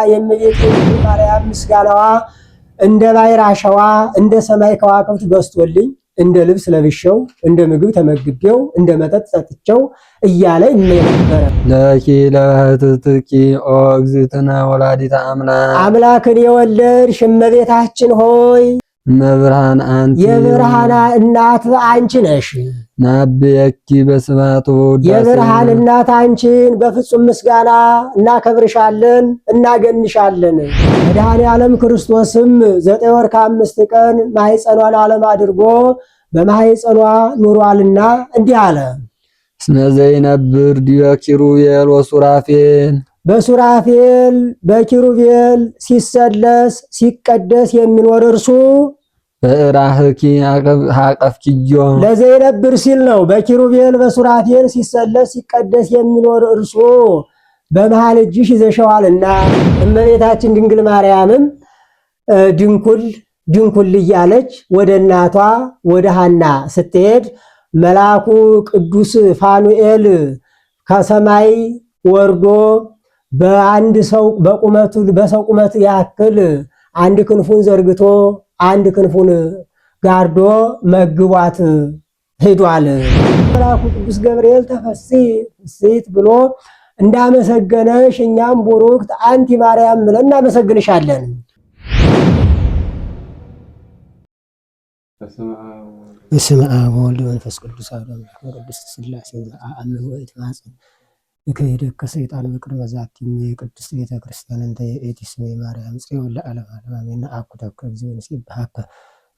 የእመቤቴ ማርያም ምስጋናዋ እንደ ባሕር አሸዋ እንደ ሰማይ ከዋክብት በስቶልኝ እንደ ልብስ ለብሼው እንደ ምግብ ተመግቤው እንደ መጠጥ ጠጥቼው እያለ ይመኝ ነበረ። ለኪ ለእህትኪ ኦ እግዝእትነ ወላዲተ አምላክ አምላክን የወለድሽ እመቤታችን ሆይ መብርሃን አንቲ የብርሃን እናት አንቺ ነሽ። ናብየኪ በስብሐት ወውዳሴ የብርሃን እናት አንቺን በፍጹም ምስጋና እናከብርሻለን እናገንሻለን። መድኃኔ ዓለም ክርስቶስም 9 ወር ከ5 ቀን ማኅፀኗን ዓለም አድርጎ በማኅፀኗ ኑሯልና እንዲህ አለ። እስመ ዘይነብር ዲበ ኪሩቤል ወሱራፌል በሱራፌል በኪሩቤል ሲሰለስ ሲቀደስ የሚኖር እርሱ በራህኪ አቀፍኪዮ ለዘይነብር ሲል ነው። በኪሩቤል በሱራፌል ሲሰለስ ሲቀደስ የሚኖር እርሱ በመሃል እጅሽ ይዘሸዋልና። እመቤታችን ድንግል ማርያምም ድንኩል እያለች ወደ እናቷ ወደ ሐና ስትሄድ መልአኩ ቅዱስ ፋኑኤል ከሰማይ ወርዶ በአንድ ሰው በቁመቱ በሰው ቁመት ያክል አንድ ክንፉን ዘርግቶ አንድ ክንፉን ጋርዶ መግቧት ሄዷል። መልአኩ ቅዱስ ገብርኤል ተፈሥሒ ብሎ እንዳመሰገነሽ እኛም ቡሩክት አንቲ ማርያም ብለን እናመሰግንሻለን። በስመ አብ ወወልድ ወመንፈስ ቅዱስ አሐዱ አምላክ ቅድስት ሥላሴ ዘአምር ወእትማጽን ከይደከ ሰይጣን በቅድመ ዛቲ ቅድስት ቤተ ክርስቲያን እንተ የእቲ ስሜ ማርያም ጽዮን ለዓለም ዓለም አሜን። አኩተከ እግዚኦ ንሲብሐከ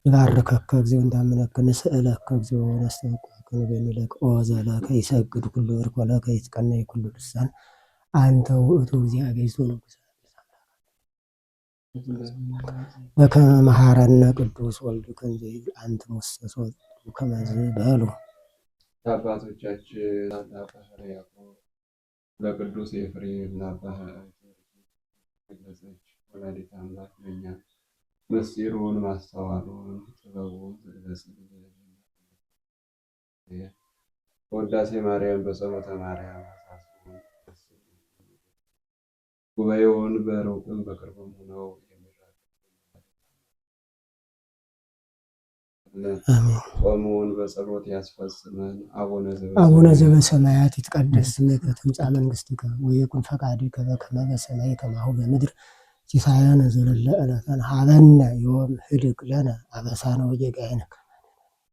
ንባርከከ እግዚኦ እንዳምነከ ንስእለከ እግዚኦ ነስተውቀከ ንቤኒለከ ኦ ዘለከ ይሰግድ ኩሉ እርኮ ለከ ይትቀነይ ኩሉ ልሳን አንተ ውእቱ እግዚአብሔር ዘንጉስ በከመ መሐረነ ቅዱስ ወልድ ከንዘ አንተ ሙሰሶ ከመዝ በሉ አባቶቻችን ለቅዱስ ኤፍሬም ለአባህ ገለጸች። ወላዲተ አምላክ ለኛ ምስጢሩን ማስተዋሉን ጥበቡን ወዳሴ ማርያም በጸሎተ ማርያም ጉባኤውን በሩቅም በቅርብም ሆነው ጾሙን በጸሎት ያስፈጽመን። አቡነ ዘበሰማያት ይትቀደስ ስምከ ትምጻእ መንግሥትከ ወይኩን ፈቃድከ በከመ በሰማይ ከማሁ በምድር ሲሳየነ ዘለለ ዕለትነ ሀበነ ዮም ህድግ ለነ አበሳነ ወጌጋየነ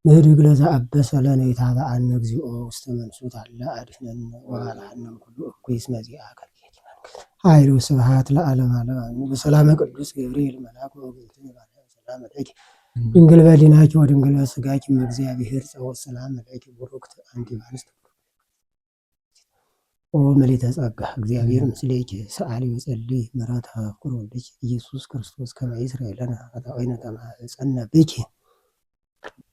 ንህድግ ለዘአበሰ ለነ ኢታብአነ እግዚኦ ውስተ መንሱት አለ አድኅነነ ወባልሐነ ኩሉ እኩይ እስመ ዚአከ ኃይሉ ስብሐት ለዓለመ ዓለም አሜን። በሰላመ ቅዱስ ገብርኤል መልአክ ወእግዝእትነ ማርያም ሰላም ለኪ ድንግል በዲናኪ ወድንግል በሥጋኪ እግዚአብሔር ጸወት ሰላም ለኪ ቡሩክት አንቲ እምአንስት ኦ ምልዕተ ጸጋ እግዚአብሔር ምስሌኪ ሰአሊ ወጸልይ ምሕረተ ፍቁር ወልድኪ ኢየሱስ ክርስቶስ ከመ ይስረይ ለነ ኃጣውኢነ ከመ ይጸነ ብኪ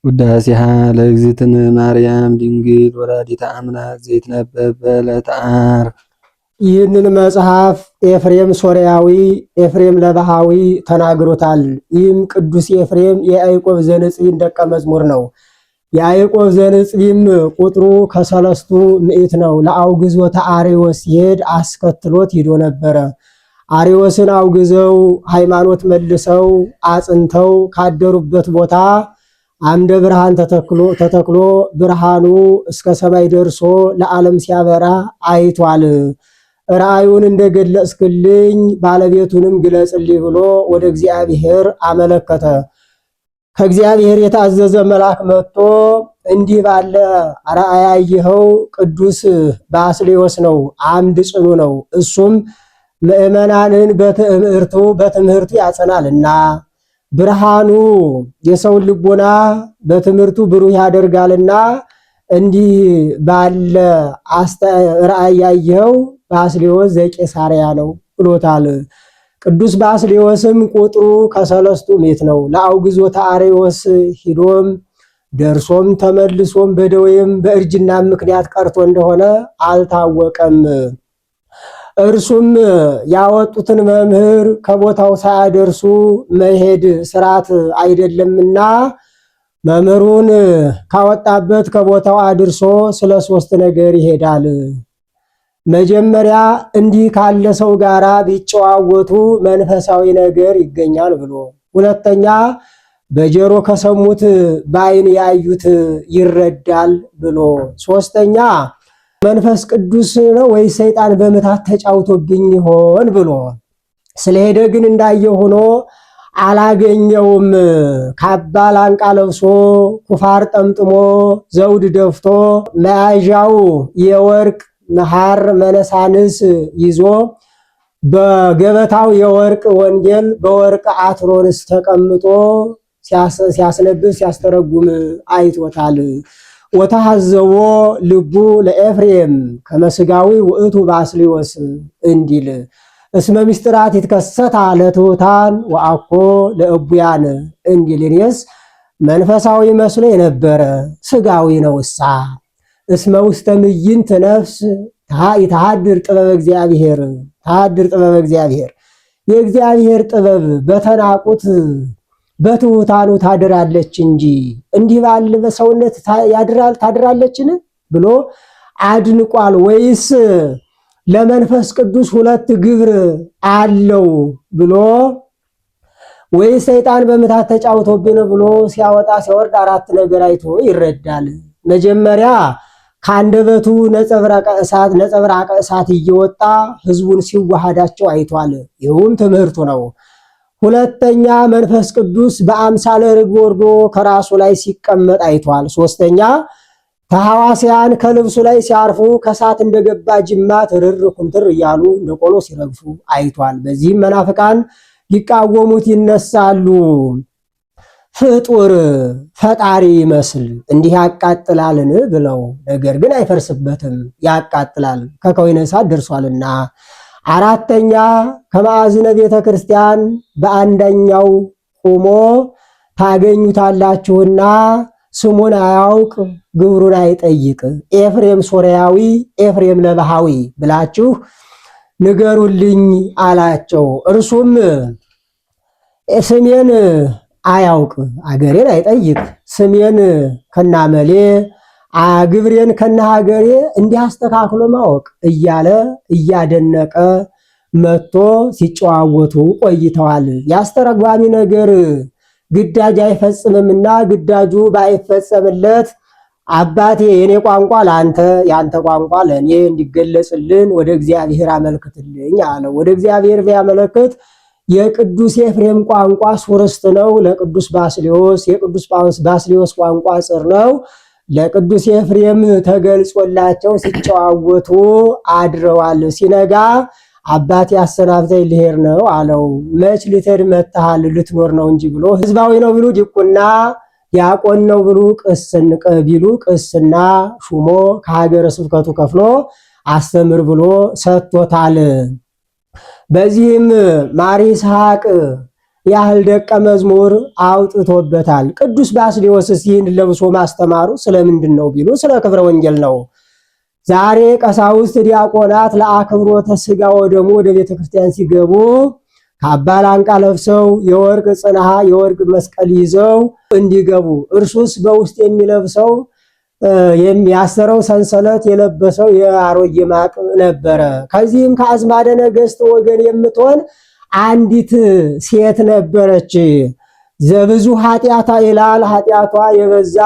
ውዳሴሃ ለእግዝእትነ ማርያም ድንግል ወላዲተ አምላክ ዘይትነበብ በዕለተ ዓርብ። ይህንን መጽሐፍ ኤፍሬም ሶርያዊ ኤፍሬም ለባሃዊ ተናግሮታል። ይህም ቅዱስ ኤፍሬም የያዕቆብ ዘንጽይን ደቀ መዝሙር ነው። የያዕቆብ ዘንጽይም ቁጥሩ ከ3 ምዕት ነው። ለአውግዞተ አርዮስ ሲሄድ አስከትሎት ሂዶ ነበረ። አርዮስን አውግዘው ሃይማኖት መልሰው አጽንተው ካደሩበት ቦታ አምደ ብርሃን ተተክሎ ብርሃኑ እስከ ሰማይ ደርሶ ለዓለም ሲያበራ አይቷል። ራእዩን እንደገለጽክልኝ ባለቤቱንም ግለጽልኝ ብሎ ወደ እግዚአብሔር አመለከተ። ከእግዚአብሔር የታዘዘ መልአክ መጥቶ እንዲህ ባለ ራእይ ያየኸው ቅዱስ ባስልዮስ ነው፣ አምድ ጽኑ ነው። እሱም ምእመናንን በትምህርቱ ያጸናልና ብርሃኑ የሰውን ልቦና በትምህርቱ ብሩህ ያደርጋልና እንዲህ ባለ ራእይ ያየኸው ባስልዮስ ዘቄሳርያ ነው ብሎታል። ቅዱስ ባስልዮስም ቁጥሩ ከ3 ምዕት ነው። ለአውግዞተ አርዮስ ሂዶም ደርሶም ተመልሶም በደዌም በእርጅና ምክንያት ቀርቶ እንደሆነ አልታወቀም። እርሱም ያወጡትን መምህር ከቦታው ሳያደርሱ መሄድ ስርዓት አይደለምና መምህሩን ካወጣበት ከቦታው አድርሶ ስለ 3 ነገር ይሄዳል። መጀመሪያ እንዲህ ካለ ሰው ጋራ ቢጨዋወቱ መንፈሳዊ ነገር ይገኛል ብሎ፣ ሁለተኛ በጆሮ ከሰሙት በዓይን ያዩት ይረዳል ብሎ፣ ሶስተኛ መንፈስ ቅዱስ ነው ወይ ሰይጣን በምታት ተጫውቶብኝ ይሆን ብሎ ስለሄደ ግን እንዳየው ሆኖ አላገኘውም። ካባ ላንቃ ለብሶ ኩፋር ጠምጥሞ ዘውድ ደፍቶ መያዣው የወርቅ መሐር መነሳንስ ይዞ በገበታው የወርቅ ወንጌል በወርቅ አትሮንስ ተቀምጦ ሲያስነብብ ሲያስተረጉም አይቶታል። ወተሐዘቦ ልቡ ለኤፍሬም ከመስጋዊ ውእቱ ባስልዮስ እንዲል እስመ ምስጢራት ይትከሰታ ለትሑታን ወአኮ ለእቡያን እንዲል እኔስ መንፈሳዊ መስሎ የነበረ ስጋዊ ነውሳ። እስመ ውስተ ምይንት ነፍስ ይተሃድር ጥበብ እግዚአብሔር ተሃድር ጥበብ እግዚአብሔር የእግዚአብሔር ጥበብ በተናቁት በትሑታኑ ታድራለች እንጂ እንዲህ ባለ በሰውነት ታድራለችን ብሎ አድንቋል። ወይስ ለመንፈስ ቅዱስ ሁለት ግብር አለው ብሎ ወይስ ሰይጣን በምታት ተጫውቶብን ብሎ ሲያወጣ ሲያወርድ አራት ነገር አይቶ ይረዳል። መጀመሪያ ከአንደበቱ ነጸብራቀ እሳት እየወጣ ህዝቡን ሲዋሃዳቸው አይቷል። ይህም ትምህርቱ ነው። ሁለተኛ መንፈስ ቅዱስ በአምሳለ ርግብ ወርዶ ከራሱ ላይ ሲቀመጥ አይቷል። ሶስተኛ ተሐዋስያን ከልብሱ ላይ ሲያርፉ ከእሳት እንደገባ ጅማት ርር ኩምትር እያሉ እንደ ቆሎ ሲረግፉ አይቷል። በዚህም መናፍቃን ሊቃወሙት ይነሳሉ። ፍጡር ፈጣሪ ይመስል እንዲህ ያቃጥላልን ብለው፣ ነገር ግን አይፈርስበትም፣ ያቃጥላል ከከወይነ እሳት ደርሷልና። አራተኛ ከማዕዝነ ቤተ ክርስቲያን በአንደኛው ቆሞ ታገኙታላችሁና ስሙን አያውቅ ግብሩን አይጠይቅ ኤፍሬም ሶርያዊ ኤፍሬም ለባሃዊ ብላችሁ ንገሩልኝ አላቸው። እርሱም ስሜን አያውቅ አገሬን አይጠይቅ ስሜን ከናመሌ ግብሬን ከነሀገሬ እንዲያስተካክሎ ማወቅ እያለ እያደነቀ መጥቶ ሲጨዋወቱ ቆይተዋል። ያስተረጓሚ ነገር ግዳጅ አይፈጽምምና ግዳጁ ባይፈጸምለት አባቴ የኔ ቋንቋ ለአንተ የአንተ ቋንቋ ለእኔ እንዲገለጽልን ወደ እግዚአብሔር አመልክትልኝ አለው። ወደ እግዚአብሔር ቢያመለክት የቅዱስ ኤፍሬም ቋንቋ ሱርስት ነው ለቅዱስ ባስልዮስ፣ የቅዱስ ባስልዮስ ቋንቋ ጽር ነው ለቅዱስ ኤፍሬም ተገልጾላቸው ሲጨዋወቱ አድረዋል። ሲነጋ አባቴ አሰናብተኝ ልሄድ ነው አለው። መች ልትሄድ መጥተሃል? ልትኖር ነው እንጂ ብሎ ህዝባዊ ነው ብሎ ዲቁና፣ ዲያቆን ነው ብሎ ቅስና ሹሞ ከሀገረ ስብከቱ ከፍሎ አስተምር ብሎ ሰጥቶታል። በዚህም ማር ይስሐቅ ያህል ደቀ መዝሙር አውጥቶበታል። ቅዱስ ባስልዮስስ ይህን ለብሶ ማስተማሩ ስለምንድን ነው ቢሉ ስለ ክብረ ወንጌል ነው። ዛሬ ቀሳውስት ዲያቆናት ለአክብሮተ ሥጋ ወደሙ ወደ ቤተ ክርስቲያን ሲገቡ ካባ ላንቃ ለብሰው የወርቅ ጽንሐ የወርቅ መስቀል ይዘው እንዲገቡ፣ እርሱስ በውስጥ የሚለብሰው የሚያሰረው ሰንሰለት የለበሰው የአሮጌ ማቅ ነበረ። ከዚህም ከአዝማደ ነገሥት ወገን የምትሆን አንዲት ሴት ነበረች። ዘብዙ ኃጢአታ ይላል ኃጢአቷ የበዛ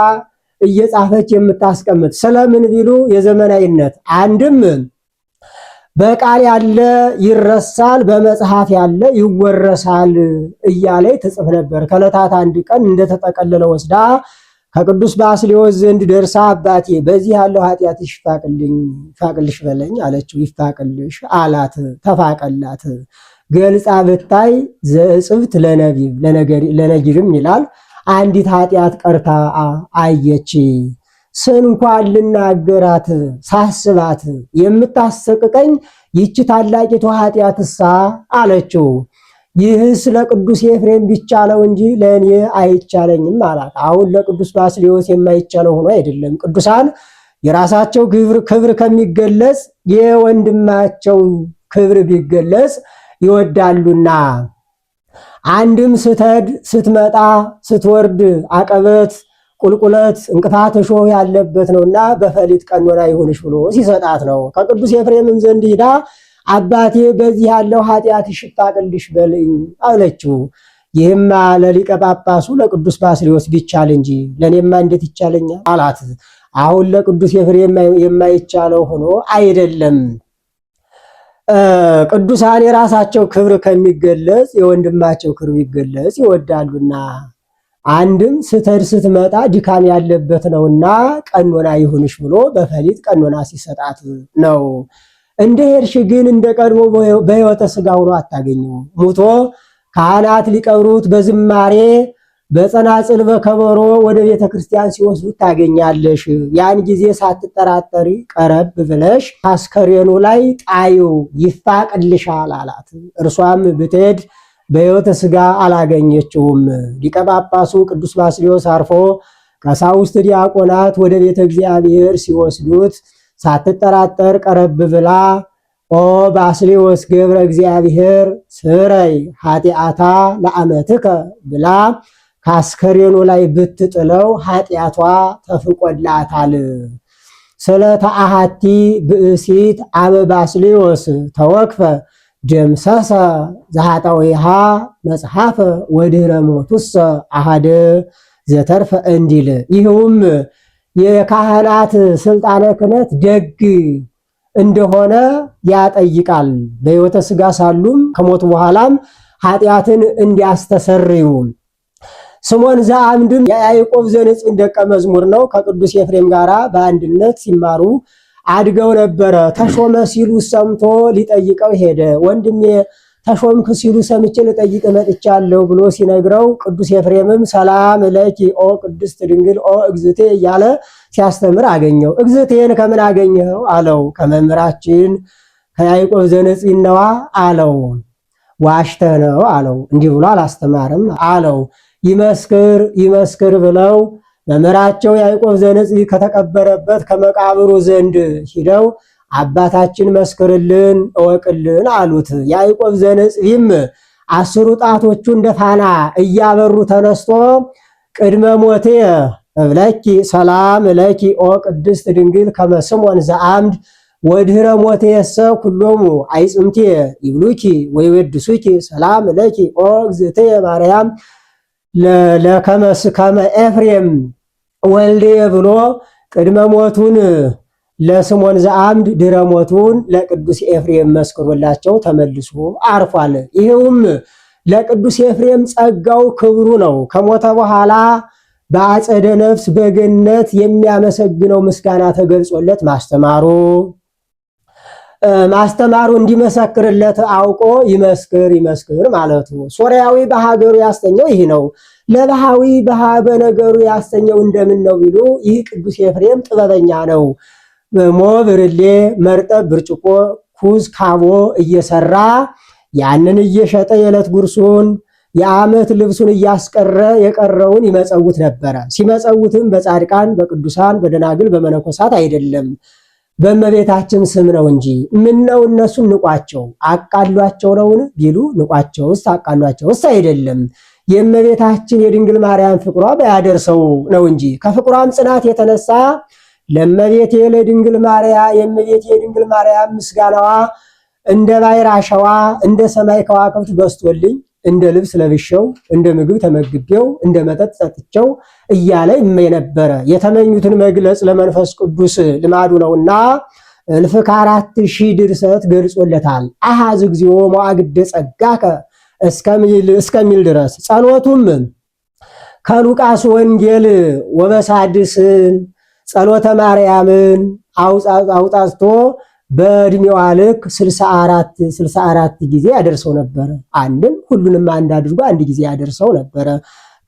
እየጻፈች የምታስቀምጥ። ስለምን ቢሉ የዘመናዊነት አንድም በቃል ያለ ይረሳል፣ በመጽሐፍ ያለ ይወረሳል እያለ ትጽፍ ነበር። ከዕለታት አንድ ቀን እንደተጠቀለለ ወስዳ ከቅዱስ ባስልዮስ ዘንድ ደርሳ አባቴ በዚህ ያለው ኃጢአትሽ ይፋቅልሽ በለኝ አለችው። ይፋቅልሽ አላት። ተፋቀላት። ገልጻ ብታይ ዘእጽብት ለነቢብ ለነጊርም ይላል። አንዲት ኃጢአት ቀርታ አየች። ስንኳን ልናገራት ሳስባት የምታሰቅቀኝ ይቺ ታላቂቱ ኃጢአትሳ አለችው። ይህስ ለቅዱስ ኤፍሬም ቢቻለው እንጂ ለእኔ አይቻለኝም አላት። አሁን ለቅዱስ ባስልዮስ የማይቻለው ሆኖ አይደለም። ቅዱሳን የራሳቸው ክብር ከሚገለጽ የወንድማቸው ክብር ቢገለጽ ይወዳሉና፣ አንድም ስትሄድ ስትመጣ ስትወርድ አቀበት ቁልቁለት እንቅፋት እሾህ ያለበት ነውና በፈሊጥ ቀኖና ይሁንሽ ብሎ ሲሰጣት ነው። ከቅዱስ ኤፍሬምም ዘንድ ሂዳ አባቴ በዚህ ያለው ኃጢአትሽ ይፋቅልሽ በልኝ አለችው። ይህማ ለሊቀ ጳጳሱ ለቅዱስ ባስልዮስ ቢቻል እንጂ ለእኔማ እንዴት ይቻለኛል አላት። አሁን ለቅዱስ ኤፍሬም የማይቻለው ሆኖ አይደለም። ቅዱሳን የራሳቸው ክብር ከሚገለጽ የወንድማቸው ክብር ይገለጽ ይወዳሉና አንድም ስትሄድ ስትመጣ ድካም ያለበት ነውና ቀኖና ይሁንሽ ብሎ በፈሊጥ ቀኖና ሲሰጣት ነው። እንደ ሄድሽ ግን እንደ ቀድሞ በሕይወተ ሥጋ ሆኖ አታገኘው። ሙቶ ካህናት ሊቀብሩት በዝማሬ በጸናጽል በከበሮ ወደ ቤተ ክርስቲያን ሲወስዱት ታገኛለሽ። ያን ጊዜ ሳትጠራጠሪ ቀረብ ብለሽ አስከሬኑ ላይ ጣዩ ይፋቅልሻል አላት። እርሷም ብትሄድ በሕይወተ ሥጋ አላገኘችውም። ሊቀ ጳጳሱ ቅዱስ ባስልዮስ አርፎ ቀሳውስት ዲያቆናት ወደ ቤተ እግዚአብሔር ሲወስዱት ሳትጠራጠር ቀረብ ብላ ኦ ባስልዮስ ገብረ እግዚአብሔር ስረይ ኃጢአታ ለአመትከ ብላ ከአስከሬኑ ላይ ብትጥለው ኃጢአቷ ተፍቆላታል። ስለ ተአሃቲ ብእሲት አበ ባስልዮስ ተወክፈ ደምሰሰ ዘኃጣውኢሃ መጽሐፈ ወድኅረ ሞቱሰ አሃደ ዘተርፈ እንዲል። ይህውም የካህናት ስልጣነ ክህነት ደግ እንደሆነ ያጠይቃል። በሕይወተ ሥጋ ሳሉም ከሞቱ በኋላም ኃጢአትን እንዲያስተሰርዩ። ስምዖን ዘአምድም የያዕቆብ ዘንጽሕ ደቀ መዝሙር ነው። ከቅዱስ ኤፍሬም ጋር በአንድነት ሲማሩ አድገው ነበረ። ተሾመ ሲሉ ሰምቶ ሊጠይቀው ሄደ። ወንድሜ ተሾምክ ሲሉ ሰምቼ ልጠይቅ መጥቻለሁ ብሎ ሲነግረው ቅዱስ ኤፍሬምም ሰላም ለኪ ኦ ቅድስት ድንግል ኦ እግዝቴ እያለ ሲያስተምር አገኘው። እግዝቴን ከምን አገኘው አለው። ከመምህራችን ከያዕቆብ ዘንጽሕ ነዋ አለው። ዋሽተህ ነው አለው። እንዲህ ብሎ አላስተማርም አለው። ይመስክር ይመስክር ብለው መምህራቸው ያዕቆብ ዘንጽሕ ከተቀበረበት ከመቃብሩ ዘንድ ሂደው አባታችን መስክርልን እወቅልን አሉት። ያዕቆብ ዘንጽሕም 10 ጣቶቹ እንደ ፋና እያበሩ ተነስቶ ቅድመ ሞቴ እብለኪ ሰላም ለኪ ኦ ቅድስት ድንግል ከመ ስምዖን ዘአምድ ወድኅረ ሞቴ የሰ ኩሎሙ አይጽምቴ ይብሉኪ ወይወድሱኪ ሰላም ለኪ ኦ እግዝእትየ ማርያም ለከመ ኤፍሬም ወልዴ ብሎ ቅድመ ሞቱን ለስምዖን ዘአምድ ድኅረ ሞቱን ለቅዱስ ኤፍሬም መስክሮላቸው ተመልሶ አርፏል። ይህውም ለቅዱስ ኤፍሬም ጸጋው ክብሩ ነው። ከሞተ በኋላ በአጸደ ነፍስ በገነት የሚያመሰግነው ምስጋና ተገልጾለት ማስተማሩ እንዲመሰክርለት አውቆ ይመስክር ይመስክር ማለቱ። ሶርያዊ በሀገሩ ያስተኘው ይህ ነው። ለባሃዊ በነገሩ ያስተኘው እንደምን ነው ቢሉ ይህ ቅዱስ ኤፍሬም ጥበበኛ ነው። ሞብ፣ ብርሌ፣ መርጠብ፣ ብርጭቆ፣ ኩዝ፣ ካቦ እየሰራ ያንን እየሸጠ የዕለት ጉርሱን የዓመት ልብሱን እያስቀረ የቀረውን ይመጸውት ነበረ። ሲመጸውትም በጻድቃን በቅዱሳን በደናግል በመነኮሳት አይደለም በእመቤታችን ስም ነው እንጂ። ምነው እነሱን ንቋቸው አቃሏቸው ነውን ቢሉ ንቋቸውስ አቃሏቸውስ አይደለም። የእመቤታችን የድንግል ማርያም ፍቅሯ ባያደርሰው ነው እንጂ። ከፍቅሯም ጽናት የተነሳ ለእመቤቴ ለድንግል ማርያም የእመቤቴ የድንግል ማርያም ምስጋናዋ እንደ ባሕር አሸዋ እንደ ሰማይ ከዋክብት በስቶልኝ እንደ ልብስ ለብሼው እንደ ምግብ ተመግቤው እንደ መጠጥ ጠጥቼው እያለ ይመኝ ነበረ። የተመኙትን መግለጽ ለመንፈስ ቅዱስ ልማዱ ነውና እልፍ ከ4000 ድርሰት ገልጾለታል። አሃዝ እግዚኦ መዋግደ ጸጋከ እስከሚል ድረስ። ጸሎቱም ከሉቃስ ወንጌል ወበሳድስን ጸሎተ ማርያምን አውጣቶ በእድሜዋ ልክ 64 ጊዜ ያደርሰው ነበረ። አንድም ሁሉንም አንድ አድርጎ አንድ ጊዜ ያደርሰው ነበረ።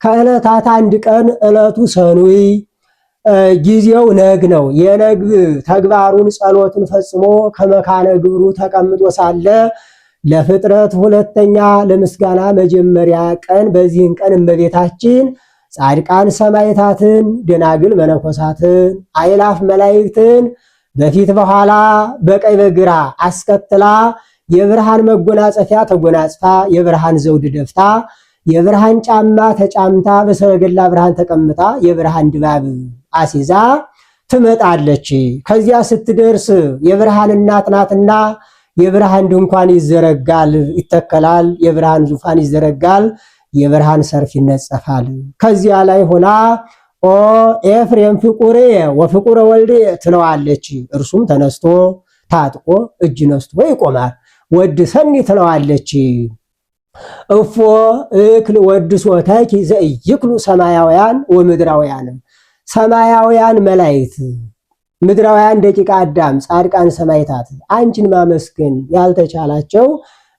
ከዕለታት አንድ ቀን ዕለቱ ሰኑይ ጊዜው ነግ ነው። የነግ ተግባሩን ጸሎቱን ፈጽሞ ከመካነ ግብሩ ተቀምጦ ሳለ ለፍጥረት ሁለተኛ ለምስጋና መጀመሪያ ቀን በዚህን ቀን እመቤታችን ጻድቃን ሰማዕታትን፣ ደናግል መነኮሳትን፣ አእላፍ መላእክትን በፊት በኋላ በቀኝ በግራ አስከትላ የብርሃን መጎናጸፊያ ተጎናጽፋ የብርሃን ዘውድ ደፍታ የብርሃን ጫማ ተጫምታ በሰረገላ ብርሃን ተቀምጣ የብርሃን ድባብ አሲዛ ትመጣለች። ከዚያ ስትደርስ የብርሃን እናት ናትና የብርሃን ድንኳን ይዘረጋል፣ ይተከላል። የብርሃን ዙፋን ይዘረጋል፣ የብርሃን ሰርፍ ይነጸፋል። ከዚያ ላይ ሆና ኦ ኤፍሬም ፍቁሬ ወፍቁረ ወልዴ ትለዋለች። እርሱም ተነስቶ ታጥቆ እጅ ነስቶ ይቆማል። ወድሰኒ ትለዋለች። እፎ እክል ወድሶተኪ ዘኢይክሉ ሰማያውያን ወምድራውያን፣ ሰማያውያን መላእክት ምድራውያን ደቂቀ አዳም ጻድቃን ሰማዕታት አንቺን ማመስገን ያልተቻላቸው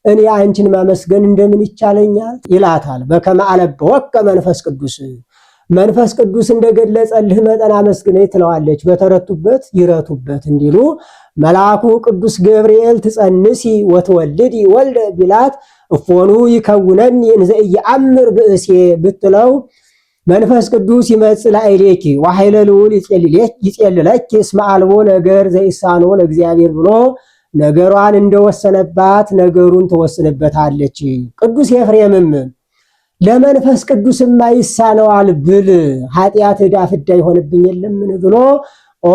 እኔ አንቺን ማመስገን እንደምን ይቻለኛል ይላታል። በከመ አለብወከ መንፈስ ቅዱስ፣ መንፈስ ቅዱስ እንደገለጸልህ መጠን አመስግነኝ ትለዋለች። በተረቱበት ይረቱበት እንዲሉ መልአኩ ቅዱስ ገብርኤል ትጸንሲ ወትወልዲ ወልደ ቢላት እፎኑ ይከውነኒ እንዘ ኢየአምር ብእሴ ብትለው መንፈስ ቅዱስ ይመጽእ ላዕሌኪ ወኃይለ ልዑል ይጼልለኪ እስመ አልቦ ነገር ዘይሳኖ ለእግዚአብሔር ብሎ ነገሯን እንደወሰነባት ነገሩን ትወስንበታለች። ቅዱስ ኤፍሬምም ለመንፈስ ቅዱስማ ይሳነዋል ብል ኃጢአት ዕዳ ፍዳ ይሆንብኝ የለምን ብሎ ኦ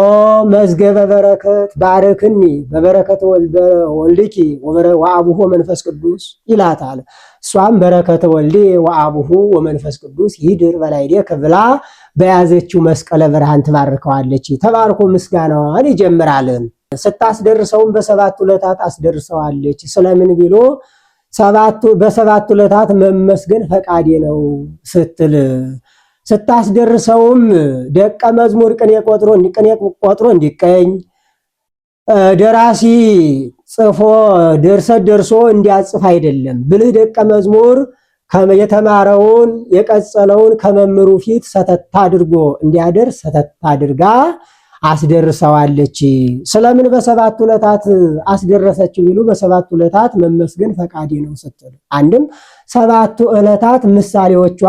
መዝገበ በረከት ባረክኒ በበረከተ ወልድኪ ወአቡሁ ወመንፈስ ቅዱስ ይላታል። እሷም በረከተ ወልዴ ወአቡሁ ወመንፈስ ቅዱስ ይድር በላዕሌከ ብላ በያዘችው መስቀለ ብርሃን ትባርከዋለች። ተባርኮ ምስጋናዋን ይጀምራል። ስታስደርሰውም በሰባት ዕለታት አስደርሰዋለች። ስለምን ቢሎ በሰባት ዕለታት መመስገን ፈቃዴ ነው ስትል ስታስደርሰውም ደቀ መዝሙር ቅኔ ቆጥሮ እንዲቀኝ ደራሲ ጽፎ ድርሰት ደርሶ እንዲያጽፍ አይደለም። ብልህ ደቀ መዝሙር የተማረውን የቀጸለውን ከመምህሩ ፊት ሰተታ አድርጎ እንዲያደርስ ሰተታ አድርጋ አስደርሰዋለች። ስለምን በሰባት ዕለታት አስደረሰችው ቢሉ በሰባት ዕለታት መመስገን ፈቃዴ ነው ስትል አንድም ሰባቱ ዕለታት ምሳሌዎቿ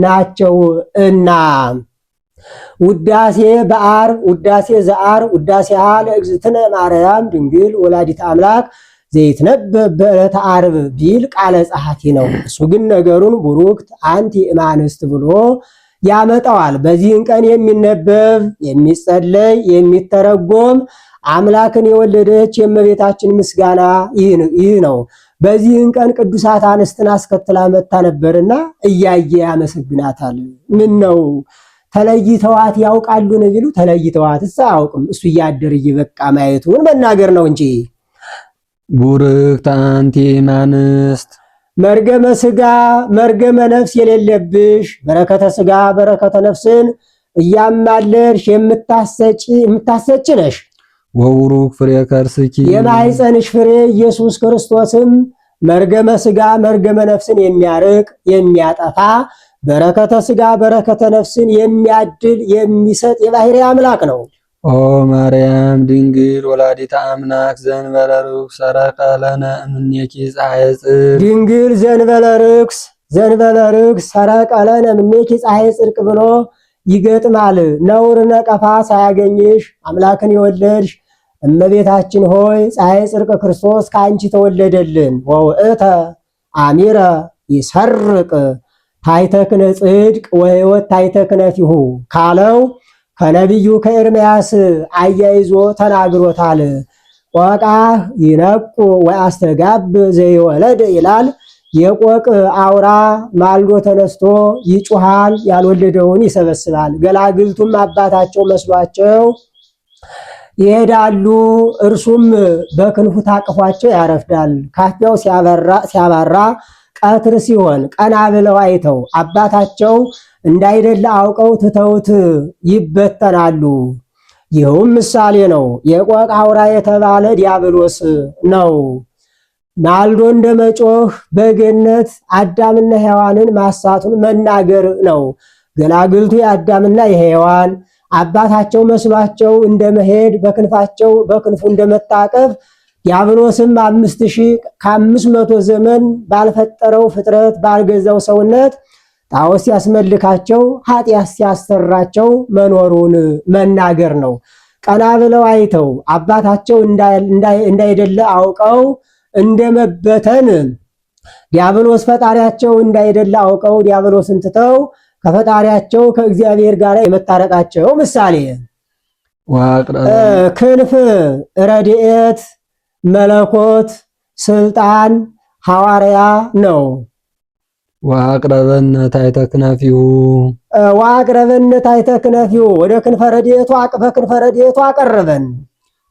ናቸው እና ውዳሴ በዓርብ፣ ውዳሴ ዘዓርብ፣ ውዳሴሃ ለእግዝእትነ ማርያም ድንግል ወላዲተ አምላክ ዘይትነበብ በዕለተ ዓርብ ቢል ቃለ ጸሐፊ ነው። እሱ ግን ነገሩን ቡሩክት አንቲ እማንስት ብሎ ያመጣዋል። በዚህን ቀን የሚነበብ የሚጸለይ የሚተረጎም አምላክን የወለደች የእመቤታችን ምስጋና ይህ ነው። በዚህን ቀን ቅዱሳት አንስትን አስከትላ መታ ነበርና እያየ ያመሰግናታል። ምን ነው ተለይተዋት ያውቃሉን ቢሉ ተለይተዋት አያውቅም። እሱ እያደር እየበቃ ማየቱን መናገር ነው እንጂ ቡርክት አንቲ እማንስት መርገመ ሥጋ መርገመ ነፍስ የሌለብሽ በረከተ ሥጋ በረከተ ነፍስን እያማለድሽ የምታሰጭ ነሽ። ወቡሩክ ፍሬ ከርስኪ የማኅፀንሽ ፍሬ ኢየሱስ ክርስቶስም መርገመ ሥጋ መርገመ ነፍስን የሚያርቅ የሚያጠፋ በረከተ ሥጋ በረከተ ነፍስን የሚያድል የሚሰጥ የባሕርይ አምላክ ነው። ኦ ማርያም ድንግል ወላዲተ አምላክ ዘእንበለ ርኩስ ሰረቀ ለነ እምኔኪ ፀሐየ ጽድቅ ድንግል ዘእንበለ ርኩስ ሰረቀ ለነ እምኔኪ ፀሐየ ጽድቅ ብሎ ይገጥማል። ነውር ነቀፋ ሳያገኝሽ አምላክን የወለድሽ እመቤታችን ሆይ ፀሐየ ጽድቅ ክርስቶስ ከአንቺ ተወለደልን። ወውእተ አሚረ ይሰርቅ ታይተክነ ጽድቅ ወሕይወት ታይተክነ ፊሁ ካለው ከነቢዩ ከኤርምያስ አያይዞ ተናግሮታል። ቆቃህ ይነቁ ወአስተጋብ ዘይወለድ ይላል። የቆቅ አውራ ማልዶ ተነስቶ ይጮሃል፣ ያልወለደውን ይሰበስባል። ገላግልቱም አባታቸው መስሏቸው ይሄዳሉ፣ እርሱም በክንፉ ታቅፏቸው ያረፍዳል። ካፊያው ሲያባራ ቀትር ሲሆን ቀና ብለው አይተው አባታቸው እንዳይደለ አውቀው ትተውት ይበተናሉ። ይህውም ምሳሌ ነው። የቆቅ አውራ የተባለ ዲያብሎስ ነው። ማልዶ እንደ መጮህ በገነት አዳምና ሔዋንን ማሳቱን መናገር ነው። ገላግልቱ የአዳምና የሔዋን አባታቸው መስሏቸው እንደመሄድ በክንፉ እንደመታቀፍ ዲያብሎስም 5500 ዘመን ባልፈጠረው ፍጥረት ባልገዛው ሰውነት ጣዖት ሲያስመልካቸው ኃጢአት ሲያሰራቸው መኖሩን መናገር ነው። ቀና ብለው አይተው አባታቸው እንዳይደለ አውቀው እንደመበተን ዲያብሎስ ፈጣሪያቸው እንዳይደለ አውቀው ዲያብሎስን ትተው ከፈጣሪያቸው ከእግዚአብሔር ጋር የመታረቃቸው ምሳሌ ክንፍ፣ ረድኤት፣ መለኮት፣ ስልጣን፣ ሐዋርያ ነው። ወአቅረበነ ታሕተ ክነፊሁ ወደ ክንፈ ረድኤቱ በክንፈ ረድኤቱ አቀረበን።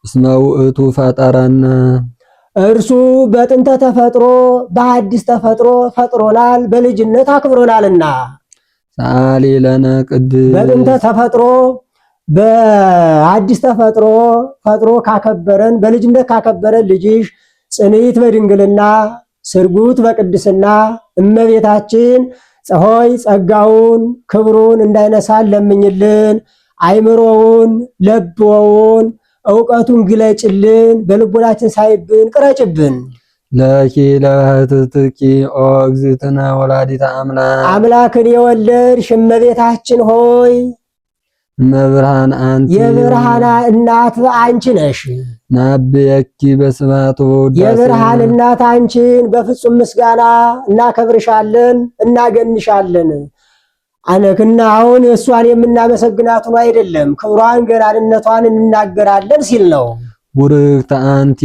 እስመ ውእቱ ፈጠረነ እርሱ በጥንተ ተፈጥሮ በአዲስ ተፈጥሮ ፈጥሮናል፣ በልጅነት አክብሮናልና። ሰአሊ ለነ ቅድስ በጥንተ ተፈጥሮ በአዲስ ተፈጥሮ ፈጥሮ ካከበረን በልጅነት ካከበረን ልጅሽ ጽንዕት በድንግልና ስርጉት በቅድስና እመቤታችን ሆይ ጸጋውን ክብሩን እንዳይነሳን ለምኝልን። አይምሮውን ለብወውን ዕውቀቱን ግለጭልን። በልቦናችን ሳይብን ቅረጭብን። ለኪ ለእህትኪ ኦ እግዝእትነ ወላዲተ አምላክ አምላክን የወለድሽ እመቤታችን ሆይ እመብርሃን አንቲ የብርሃን እናት አንቺ ነሽ። ናብየኪ በስብሐት ወውዳሴ የብርሃን እናት አንቺን በፍጹም ምስጋና እናከብርሻለን፣ እናገንሻለን። አነክና አሁን እሷን የምናመሰግናት ሆኖ አይደለም ክብሯን ገናንነቷን እንናገራለን ሲል ነው። ቡርክት አንቲ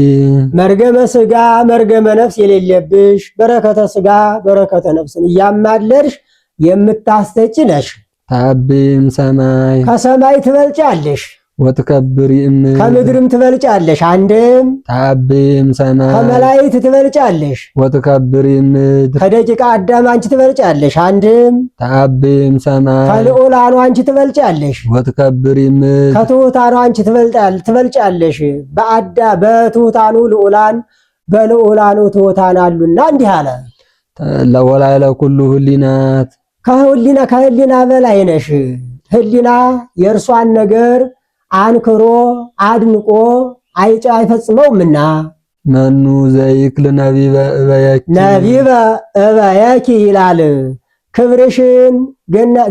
መርገመ ሥጋ መርገመ ነፍስ የሌለብሽ በረከተ ሥጋ በረከተ ነፍስን እያማለድሽ የምታስተጭ ነሽ። ታቢም ሰማይ ከሰማይ ትበልጫለሽ፣ ወትከብሪ እምድር ከምድርም ትበልጫለሽ። አንድም ታቢም ሰማይ ከመላእክት ትበልጫለሽ፣ ወትከብሪ እምድር ከደቂቀ አዳም አንቺ ትበልጫለሽ። አንድም ታቢም ሰማይ ከልዑላኑ አንቺ ትበልጫለሽ፣ ወትከብሪ እምድር ከትሑታኑ አንቺ ትበልጫለሽ። በትሑታኑ ልዑላን በልዑላኑ ትሑታን አሉና እንዲህ አለ። ለወላይለ ኩሉ ህሊናት ከህሊና በላይ ነሽ። ህሊና የእርሷን ነገር አንክሮ አድንቆ አይፈጽመውምና። መኑ ዘይክል ነቢበ እበየኪ ይላል። ክብርሽን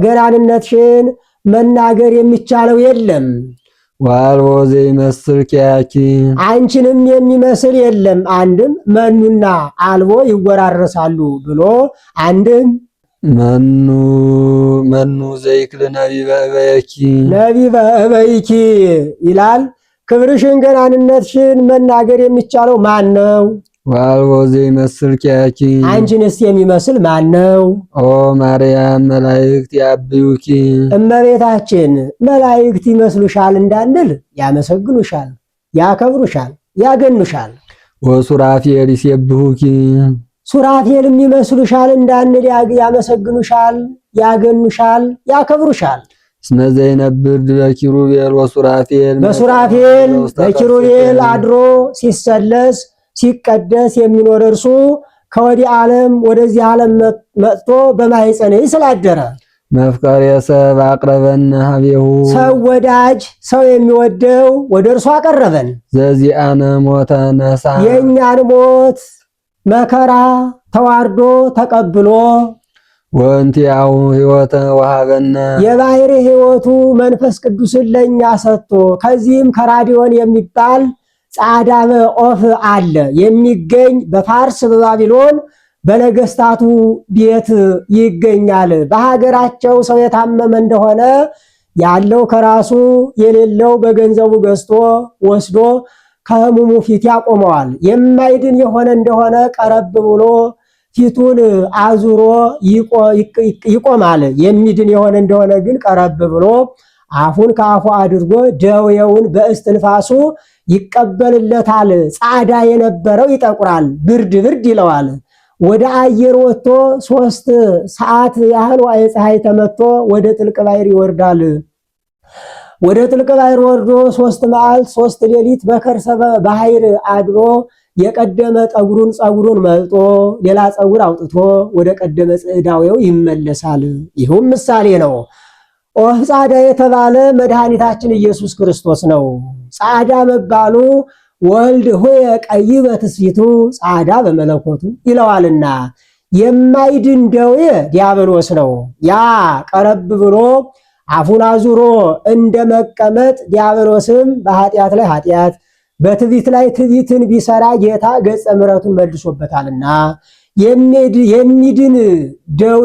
ገናንነትሽን መናገር የሚቻለው የለም። ዋልቦ ዘይመስል ኪያኪ አንቺንም የሚመስል የለም። አንድም መኑና አልቦ ይወራረሳሉ ብሎ አንድም መኑ ዘይክል ነቢበ እበይኪ ይላል። ክብርሽን ገናንነትሽን መናገር የሚቻለው ማን ነው? ዋልቦ ዘይመስል ኪያኪ አንቺንስ የሚመስል ማን ነው? ኦ ማርያም መላእክት ያብዩኪ እመቤታችን መላእክት ይመስሉሻል እንዳንል ያመሰግኑሻል፣ ያከብሩሻል፣ ያገኑሻል። ወሱራፌል ይሴብሑኪ ሱራፌልም ይመስሉሻል እንዳንል ያመሰግኑሻል፣ ያገኑሻል፣ ያከብሩሻል። እስመ ዘይነብር በኪሩቤል ወሱራፌል በሱራፌል በኪሩቤል አድሮ ሲሰለስ ሲቀደስ የሚኖር እርሱ ከወዲህ ዓለም ወደዚህ ዓለም መጥቶ በማኅፀንሽ ስላደረ መፍቀሬ ሰብ አቅረበነ ሀቤሁ ሰው ወዳጅ ሰው የሚወደው ወደ እርሱ አቀረበን። ዘዚአነ ሞተ ነሳ የእኛን ሞት መከራ ተዋርዶ ተቀብሎ ወእንቲአሁ ሕይወተ ወሀበነ የባሕሪ ሕይወቱ መንፈስ ቅዱስን ለእኛ ሰጥቶ ከዚህም ከራዲዮን የሚባል ጻዕዳ ኦፍ አለ የሚገኝ በፋርስ በባቢሎን በነገስታቱ ቤት ይገኛል። በሀገራቸው ሰው የታመመ እንደሆነ ያለው ከራሱ የሌለው በገንዘቡ ገዝቶ ወስዶ ከህሙሙ ፊት ያቆመዋል። የማይድን የሆነ እንደሆነ ቀረብ ብሎ ፊቱን አዙሮ ይቆማል። የሚድን የሆነ እንደሆነ ግን ቀረብ ብሎ አፉን ከአፉ አድርጎ ደዌውን በእስትንፋሱ ይቀበልለታል። ጻዕዳ የነበረው ይጠቁራል፣ ብርድ ይለዋል። ወደ አየር ወጥቶ 3 ሰዓት ያህል ዋዕየ ፀሐይ ተመቶ ወደ ጥልቅ ባሕር ይወርዳል። ወደ ጥልቅ ባሕር ወርዶ 3 መዓልት 3 ሌሊት በከርሰ ባሕር አድሮ የቀደመ ጸጉሩን መልጦ ሌላ ጸጉር አውጥቶ ወደ ቀደመ ጽዕዳዌው ይመለሳል። ይህም ምሳሌ ነው። ኦፍ ጻዕዳ የተባለ መድኃኒታችን ኢየሱስ ክርስቶስ ነው። ጻዕዳ መባሉ ወልድ ሆየ ቀይ በትስፊቱ ጻዕዳ በመለኮቱ ይለዋልና የማይድን ደዌ ዲያብሎስ ነው። ያ ቀረብ ብሎ አፉን አዙሮ እንደመቀመጥ ዲያብሎስም በኃጢአት ላይ ኃጢአት በትዕቢት ላይ ትዕቢትን ቢሰራ ጌታ ገጸ ምሕረቱን መልሶበታልና የሚድን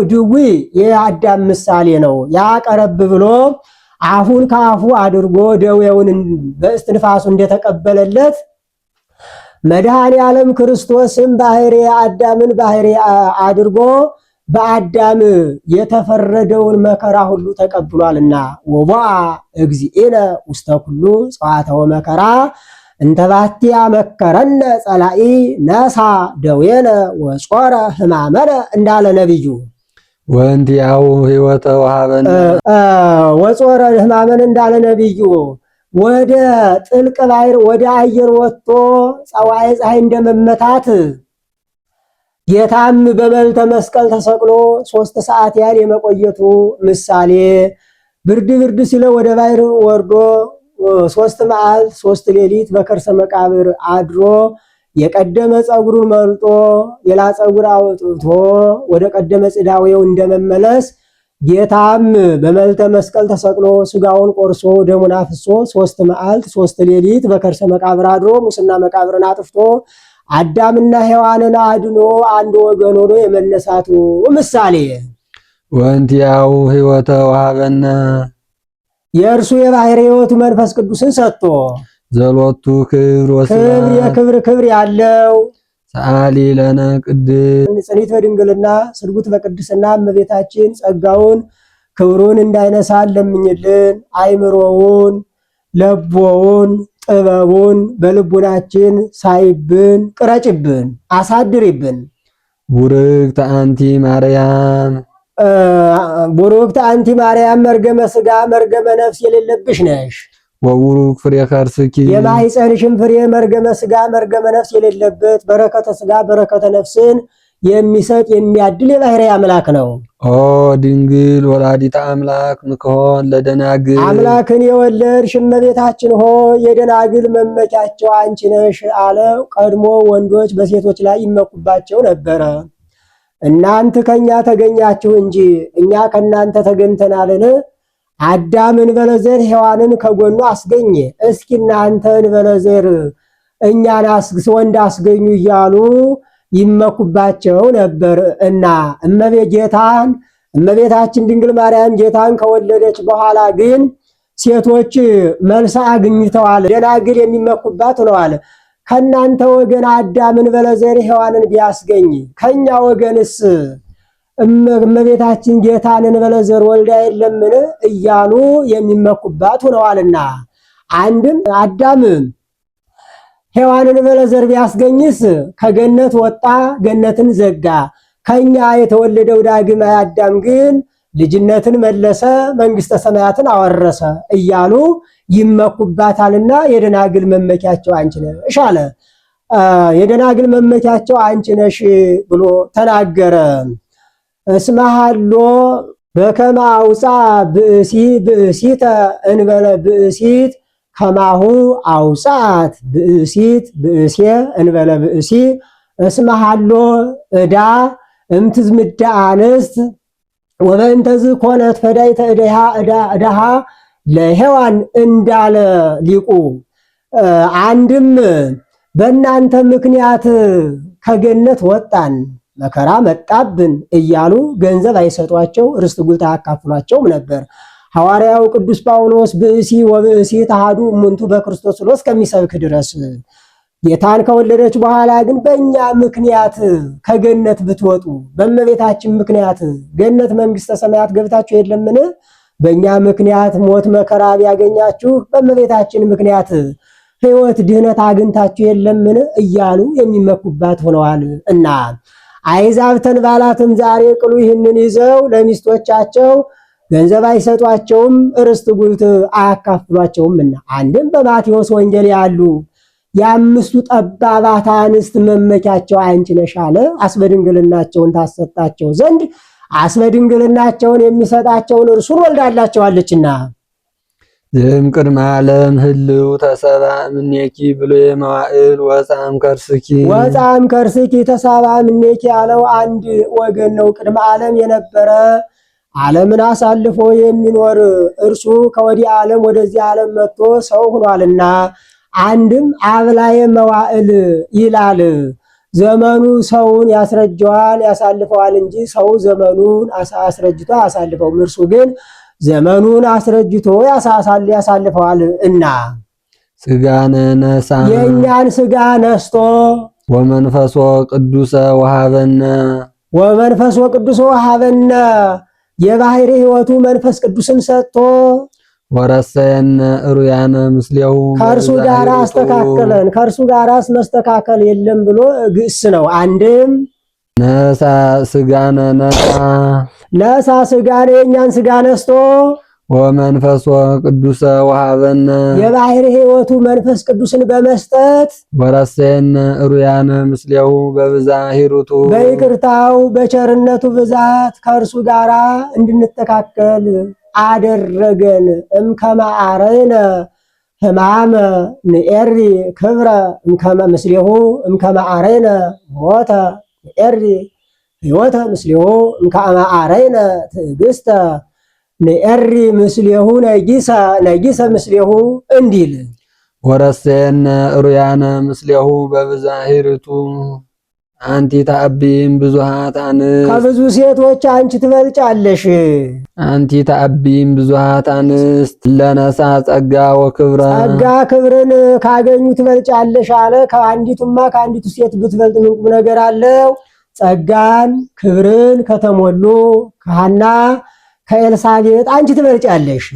ድዊ የአዳም ምሳሌ ነው። ያ ቀረብ ብሎ አፉን ከአፉ አድርጎ ደዌውን በእስትንፋሱ እንደተቀበለለት መድኃኔ ዓለም ክርስቶስም ባህሪ አዳምን ባህሪ አድርጎ በአዳም የተፈረደውን መከራ ሁሉ ተቀብሏልና ወቦአ እግዚእነ ውስተ ኩሉ ጸዋተወ መከራ እንተባቲ መከረነ ጸላኢ ነሳ ደዌነ ወጾረ ሕማመነ እንዳለ ነቢዩ ወእንቲአሁ ሕይወተ ወሀበነ ወጾረ ሕማመነ እንዳለ ነቢዩ ወደ ጥልቅ ባሕር ወደ አየር ወጥቶ ፀዋይ ፀሐይ እንደመመታት ጌታም በመልዕልተ መስቀል ተሰቅሎ 3 ሰዓት ያህል የመቆየቱ ምሳሌ ብርድ ብርድ ሲለው ወደ ባሕር ወርዶ 3 መዓልት 3 ሌሊት በከርሰ መቃብር አድሮ የቀደመ ፀጉሩን መልጦ ሌላ ፀጉር አውጥቶ ወደ ቀደመ ጽዳዌው እንደመመለስ ጌታም በመልዕልተ መስቀል ተሰቅሎ ስጋውን ቆርሶ ደሙን አፍሶ 3 መዓልት 3 ሌሊት በከርሰ መቃብር አድሮ ሙስና መቃብርን አጥፍቶ አዳምና ሔዋንን አድኖ አንድ ወገን ሆኖ የመነሳቱ ምሳሌ ወእንቲአሁ ሕይወተ ወሀበነ የእርሱ የባሕርይ ሕይወቱ መንፈስ ቅዱስን ሰጥቶ ዘሎቱ ክብር ወስብሐት ክብር ያለው ሰአሊ ለነ ቅድስት ጽኒት በድንግልና ስርጉት በቅድስና እመቤታችን ጸጋውን ክብሩን እንዳይነሳን ለምኝልን። አይምሮውን ለቦውን ጥበቡን በልቡናችን ሳይብን ቅረጭብን አሳድሪብን። ቡርክት አንቲ ማርያም ቡሩክት አንቲ ማርያም መርገመ ሥጋ መርገመ ነፍስ የሌለብሽ ነሽ። ወቡሩክ ፍሬ ከርስኪ የማኅፀንሽም ፍሬ መርገመ ሥጋ መርገመ ነፍስ የሌለበት በረከተ ሥጋ በረከተ ነፍስን የሚሰጥ የሚያድል የባሕርይ አምላክ ነው። ኦ ድንግል ወላዲተ አምላክ ምክሆን ለደናግል አምላክን የወለድሽ እመቤታችን ሆይ የደናግል መመኪያቸው አንቺ ነሽ አለ። ቀድሞ ወንዶች በሴቶች ላይ ይመኩባቸው ነበረ። እናንተ ከኛ ተገኛችሁ እንጂ እኛ ከናንተ ተገኝተናልን? አዳም እንበለ ዘር ሔዋንን ከጎኑ አስገኘ። እስኪ እናንተ እንበለ ዘር እኛን ወንድ አስገኙ እያሉ ይመኩባቸው ነበር እና እመቤታችን ድንግል ማርያም ጌታን ከወለደች በኋላ ግን ሴቶች መልስ አግኝተዋል። ደናግል የሚመኩባት ሆነዋል። ከናንተ ወገን አዳም እንበለ ዘር ሔዋንን ቢያስገኝ ከኛ ወገንስ እመቤታችን ጌታን እንበለ ዘር ወልዳ የለምን እያሉ የሚመኩባት ሆነዋልና አንድም አዳም ሔዋንን እንበለ ዘር ቢያስገኝስ ከገነት ወጣ፣ ገነትን ዘጋ። ከኛ የተወለደው ዳግማዊ አዳም ግን ልጅነትን መለሰ፣ መንግስተ ሰማያትን አወረሰ እያሉ ይመኩባታልና የደናግል መመኪያቸው አንቺ ነሽ አለ። የደናግል መመኪያቸው አንቺ ነሽ ብሎ ተናገረ። እስመሃሎ በከመ አውፃ ብእሲ ብእሲተ እንበለ ብእሲት ከማሁ አውፃት ብእሲት ብእሴ እንበለ ብእሲ እስመሃሎ ዕዳ እምትዝምዳ አንስት ወበእንተዝ ኮነት ፈዳይተ ዕዳሃ ለሔዋን እንዳለ ሊቁ አንድም በእናንተ ምክንያት ከገነት ወጣን መከራ መጣብን እያሉ ገንዘብ አይሰጧቸው ርስት ጉልት አያካፍሏቸውም ነበር። ሐዋርያው ቅዱስ ጳውሎስ ብእሲ ወብእሲ ተሃዱ እሙንቱ በክርስቶስ ብሎ እስከሚሰብክ ድረስ ጌታን ከወለደች በኋላ ግን በእኛ ምክንያት ከገነት ብትወጡ በእመቤታችን ምክንያት ገነት መንግስተ ሰማያት ገብታችሁ የለምን? በእኛ ምክንያት ሞት መከራ ቢያገኛችሁ በእመቤታችን ምክንያት ሕይወት ድህነት አግኝታችሁ የለምን? እያሉ የሚመኩባት ሆነዋል እና አይዛብ ተንባላትም ዛሬ ቅሉ ይህንን ይዘው ለሚስቶቻቸው ገንዘብ አይሰጧቸውም፣ ርስት ጉልት አያካፍሏቸውምና አንድም በማቴዎስ ወንጌል ያሉ የአምስቱ ጠባባት አንስት መመኪያቸው አንቺ ነሽ አለ። አስበድንግልናቸውን ታሰጣቸው ዘንድ አስበድንግልናቸውን የሚሰጣቸውን እርሱን ወልዳላቸዋለችና ዝም ቅድመ ዓለም ህልው ተሰባ እምኔኪ ብሎ የመዋዕል ወፃም ከርስኪ ተሰባ እምኔኪ ያለው አንድ ወገን ነው። ቅድመ ዓለም የነበረ ዓለምን አሳልፎ የሚኖር እርሱ ከወዲህ ዓለም ወደዚህ ዓለም መጥቶ ሰው ሆኗልና አንድም አብላየ መዋዕል ይላል። ዘመኑ ሰውን ያስረጀዋል ያሳልፈዋል እንጂ ሰው ዘመኑን አስረጅቶ አያሳልፈውም። እርሱ ግን ዘመኑን አስረጅቶ ያሳልፈዋል እና ስጋነ ነሳ የእኛን ስጋ ነስቶ ወመንፈሶ ቅዱሰ ወሃበነ የባህሪ ሕይወቱ መንፈስ ቅዱስን ሰጥቶ ወረሰየነ ሩያነ ምስሌው ከእርሱ ጋር አስተካከለን። ከእርሱ ጋር መስተካከል የለም ብሎ ግስ ነው። አንድም ነሳ ስጋነ ነሳ ስጋነ የእኛን ስጋ ነስቶ ወመንፈሶ ቅዱሰ ወሃበነ የባህሪ ሕይወቱ መንፈስ ቅዱስን በመስጠት ወረሰየነ ሩያነ ምስሌው በብዛ ሂሩቱ በይቅርታው በቸርነቱ ብዛት ከእርሱ ጋር እንድንተካከል አደረገን። እምከመ አረይነ ሕማመ ንኤሪ ክብረ እምከመ ምስሌሁ እምከመ አረይነ ሞተ ንኤሪ ሕይወተ ምስሌሁ እምከመ አረይነ ትዕግስተ ንኤሪ ምስሌሁ ነጊሰ ምስሌሁ እንዲል ወረሰየነ ሩያነ ምስሌሁ በብዛ ሂሩቱ አንቲ ተአቢም ብዙሃት አንስት ከብዙ ሴቶች አንቺ ትበልጫለሽ። አንቲ ተአቢም ብዙሃት አንስት ለነሳ ጸጋ ወክብረ ጸጋ ክብርን ካገኙ ትበልጫለሽ አለ። ከአንዲቱ ሴት ብትበልጥ ምን ቁም ነገር አለው? ጸጋን ክብርን ከተሞሉ ከሐና ከኤልሳቤጥ አንቺ ትበልጫለሽ።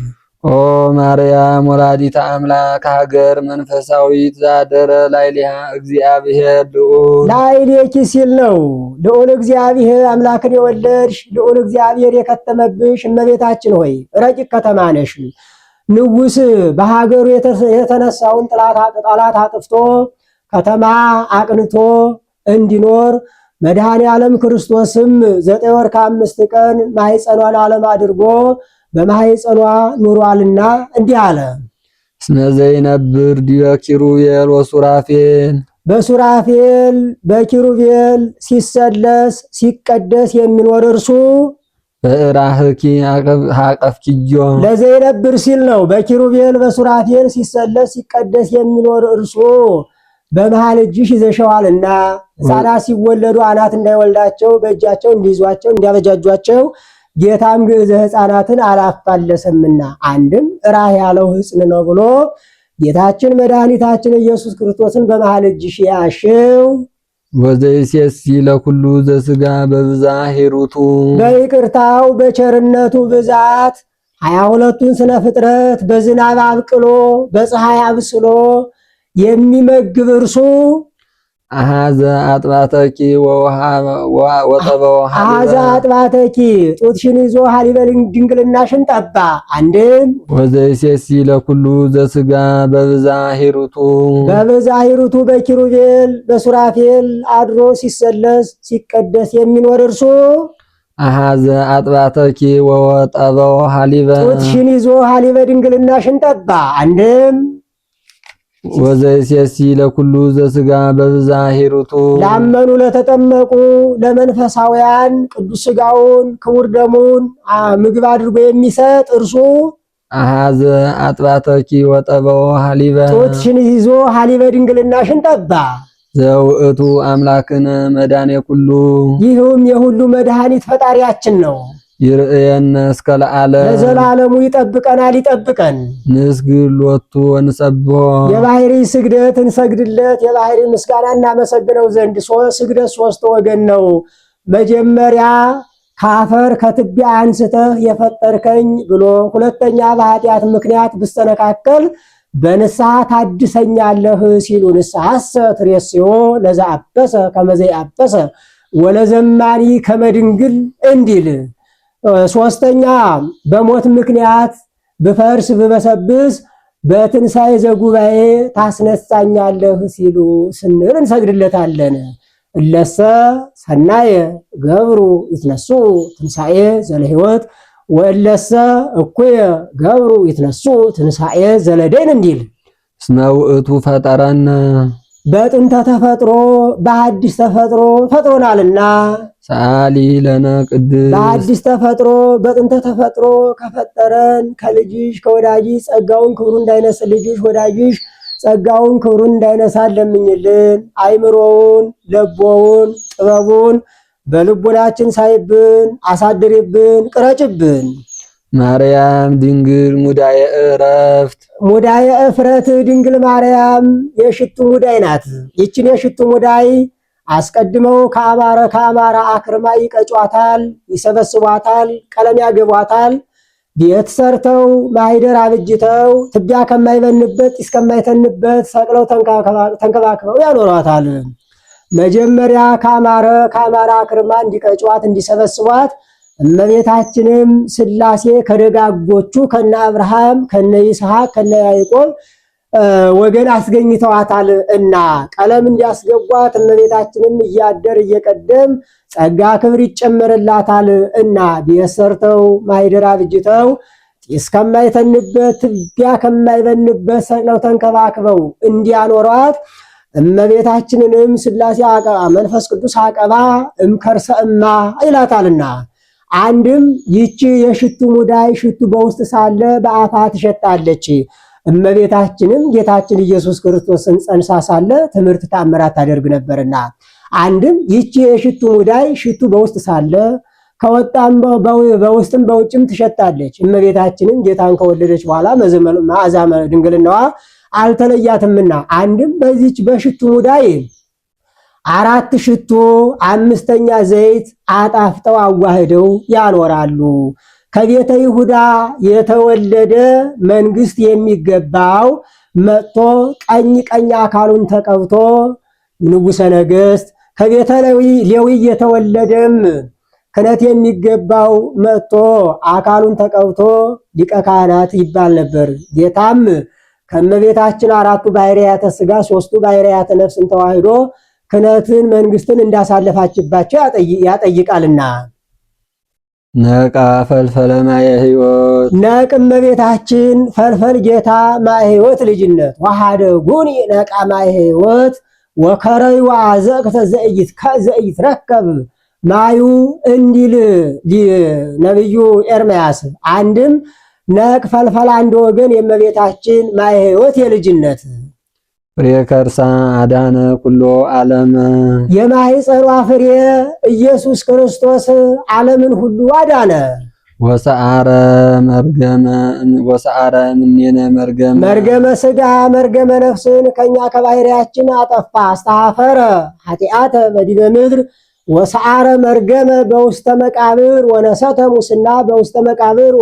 ኦ ማርያም ወላዲተ አምላክ ሀገር መንፈሳዊት ዛደረ ላይሊሃ እግዚአብሔር ልዑል ላይሌኪ ሲል ነው። ልዑል እግዚአብሔር አምላክን የወለድሽ ልዑል እግዚአብሔር የከተመብሽ እመቤታችን ሆይ ረቂቅ ከተማ ነሽ። ንጉሥ በሀገሩ የተነሳውን ጠላት አጥፍቶ ከተማ አቅንቶ እንዲኖር መድኃኔ ዓለም ክርስቶስም 9 ወር ከ5 ቀን ማኅፀኗን ዓለም አድርጎ በማኅፀኗ ኑሯልና እንዲህ አለ። እስመ ዘይነብር ዲበ ኪሩቤል ወሱራፌል በሱራፌል በኪሩቤል ሲሰለስ ሲቀደስ የሚኖር እርሱ በራህኪ አቀፍኪዮ ለዘይነብር ሲል ነው። በኪሩቤል በሱራፌል ሲሰለስ ሲቀደስ የሚኖር እርሱ በመሃል እጅሽ ይዘሸዋልና ሕፃናት ሲወለዱ አናት እንዳይወልዳቸው በእጃቸው እንዲይዟቸው እንዲያበጃጇቸው ጌታም ግዕዘ ሕፃናትን አላፋለሰምና አንድም ራህ ያለው ሕፅን ነው ብሎ ጌታችን መድኃኒታችን ኢየሱስ ክርስቶስን በመሃል እጅሽ ያሽው። ወዘይሴሲ ለኩሉ ዘሥጋ በብዛ ሂሩቱ በይቅርታው በቸርነቱ ብዛት 22ቱን ስነ ፍጥረት በዝናብ አብቅሎ በፀሐይ አብስሎ የሚመግብ እርሱ አሃዘ አጥባተኪ ወጠበው አሃዘ አጥባተኪ ጡትሽን ይዞ ሀሊበ ድንግልናሽን ጠባ። አንድም ወዘይሴሲ ለኩሉ ዘሥጋ በብዛ ሂሩቱ በኪሩቤል በሱራፌል አድሮ ሲሰለስ ሲቀደስ የሚኖር እርሱ አሃዘ አጥባተኪ ወጠበው ሀሊበ ጡትሽን ይዞ ሀሊበ ድንግልናሽን ጠባ። አንድም ወዘይሴሲ ለኩሉ ዘሥጋ በብዛ ሂሩቱ ላመኑ ለተጠመቁ ለመንፈሳውያን ቅዱስ ሥጋውን ክቡር ደሙን ምግብ አድርጎ የሚሰጥ እርሱ አሃዘ አጥባተኪ ወጠበው ሀሊበ ጡትሽን ይዞ ሀሊበ ድንግልናሽን ጠባ። ዘውእቱ አምላክነ መድኃኔ ኩሉ ይህም የሁሉ መድኃኒት ፈጣሪያችን ነው። ይርአየነ እስከ ለዓለም ለዘላለሙ ይጠብቀናል ይጠብቀን። ንስግድ ሎቱ ወንሰብሖ የባህሪ ስግደት እንሰግድለት የባህሪ ምስጋና እናመሰግነው ዘንድ ስግደት 3 ወገን ነው። መጀመሪያ ካፈር ከትቢያ አንስተህ የፈጠርከኝ ብሎ፣ ሁለተኛ በኃጢአት ምክንያት ብስተነካከል በንስሐ ታድሰኛለህ ሲሉ ንስሐሰ ትሬስዮ ለዛ አበሰ ከመዘይ አበሰ ወለዘማኒ ከመድንግል እንዲል፣ ሶስተኛ በሞት ምክንያት ብፈርስ ብበሰብስ በትንሣኤ ዘጉባኤ ታስነሳኛለህ ሲሉ ስንል እንሰግድለታለን። እለሰ ሰናየ ገብሩ ይትነሱ ትንሣኤ ዘለሕይወት ወእለሰ እኩየ ገብሩ ይትነሱ ትንሣኤ ዘለደይን እንዲል፣ እስመ ውእቱ ፈጠረነ በጥንተ ተፈጥሮ በአዲስ ተፈጥሮ ፈጥሮናልና። ሰአሊ ለነ ቅድስ በአዲስ ተፈጥሮ በጥንተ ተፈጥሮ ከፈጠረን ከልጅሽ ከወዳጅሽ ጸጋውን ክብሩ እንዳይነስ ልጅሽ ወዳጅሽ ጸጋውን ክብሩን እንዳይነሳን ለምኝልን። አይምሮውን ለቦውን ጥበቡን በልቡናችን ሳይብን አሳድሪብን፣ ቅረጭብን። ማርያም ድንግል ሙዳየ ዕረፍት ሙዳየ እፍረት ድንግል ማርያም የሽቱ ሙዳይ ናት። ይችን የሽቱ ሙዳይ አስቀድመው ከአማራ አክርማ ይቀጯታል፣ ይሰበስቧታል፣ ቀለም ያገቧታል። ቤት ሰርተው ማይደር አብጅተው ትቢያ ከማይበንበት እስከማይተንበት ሰቅለው ተንከባክበው ያኖሯታል። መጀመሪያ ከአማራ አክርማ እንዲቀጯት እንዲሰበስቧት እመቤታችንም ሥላሴ ከደጋጎቹ ከነ አብርሃም ከነ ይስሐቅ ከነ ያዕቆብ ወገን አስገኝተዋታል እና ቀለም እንዲያስገቧት እመቤታችንም እያደር እየቀደም ጸጋ ክብር ይጨመርላታል እና ቤት ሰርተው ማይደር አብጅተው ጢስ ከማይተንበት ትቢያ ከማይበንበት ሰቅለው ተንከባክበው እንዲያኖሯት እመቤታችንንም ሥላሴ አቀባ መንፈስ ቅዱስ አቀባ እምከርሰ እማ ይላታልና አንድም ይቺ የሽቱ ሙዳይ ሽቱ በውስጥ ሳለ በአፋ ትሸጣለች። እመቤታችንም ጌታችን ኢየሱስ ክርስቶስን ጸንሳ ሳለ ትምህርት ተአምራት ታደርግ ነበርና አንድም ይቺ የሽቱ ሙዳይ ሽቱ በውስጥ ሳለ ከወጣም በውስጥም በውጭም ትሸጣለች። እመቤታችንም ጌታን ከወለደች በኋላ መዓዛ ድንግልናዋ አልተለያትምና አንድም በዚች በሽቱ ሙዳይ 4 ሽቱ 5ኛ ዘይት አጣፍጠው አዋህደው ያኖራሉ። ከቤተ ይሁዳ የተወለደ መንግስት የሚገባው መጥቶ ቀኝ አካሉን ተቀብቶ ንጉሠ ነገሥት፣ ከቤተ ሌዊ የተወለደም ክህነት የሚገባው መጥቶ አካሉን ተቀብቶ ሊቀ ካህናት ይባል ነበር። ጌታም ከእመቤታችን 4ቱ ባሕርያተ ሥጋ 3ቱ ባሕርያተ ነፍስን ተዋህዶ ክህነትን መንግስትን እንዳሳለፋችባቸው ያጠይቃልና ነቃ ፈልፈለ ማየ ሕይወት ነቅ እመቤታችን ፈልፈል ጌታ ማየ ሕይወት ልጅነት ወሃደ ጉኒ ነቃ ማየ ሕይወት ወከረይ ወአዘቅተ ዘኢት ረከብ ማዩ እንዲል ነብዩ ኤርምያስ አንድም ነቅ ፈልፈል አንድ ወገን የእመቤታችን ማየ ሕይወት የልጅነት ፍሬ ከርሳ አዳነ ኩሎ ዓለም የማኅፀኗ ፍሬ ኢየሱስ ክርስቶስ ዓለምን ሁሉ አዳነ። ወሰዓረ እምኔነ መርገመ ሥጋ መርገመ ነፍስን ከኛ ከባሕርያችን አጠፋ። አስተሐፈረ ኃጢአተ በዲበ ምድር ወሰዓረ መርገመ በውስተ መቃብር ወነሰተ ሙስና በውስተ መቃብር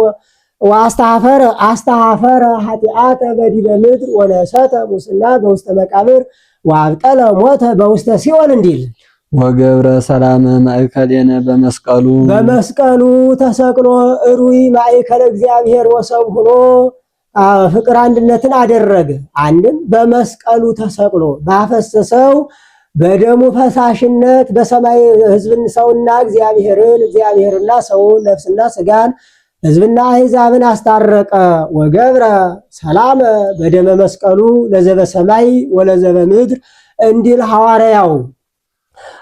አስተሐፈረ ኃጢአተ በዲበ ምድር ወነሰተ ሙስና በውስተ መቃብር ወአብጠለ ሞተ በውስተ ሲኦል እንዲል ወገብረ ሰላመ ማእከሌነ በመስቀሉ ተሰቅሎ እሩይ ማእከለ እግዚአብሔር ወሰብ ሆኖ ፍቅር አንድነትን አደረገ። አንድም በመስቀሉ ተሰቅሎ ባፈሰሰው በደሙ ፈሳሽነት በሰማይ ሕዝብን ሰውና እግዚአብሔርና ሰውን ነፍስና ስጋን ሕዝብና አሕዛብን አስታረቀ። ወገብረ ሰላመ በደመ መስቀሉ ለዘበ ሰማይ ወለዘበ ምድር እንዲል ሐዋርያው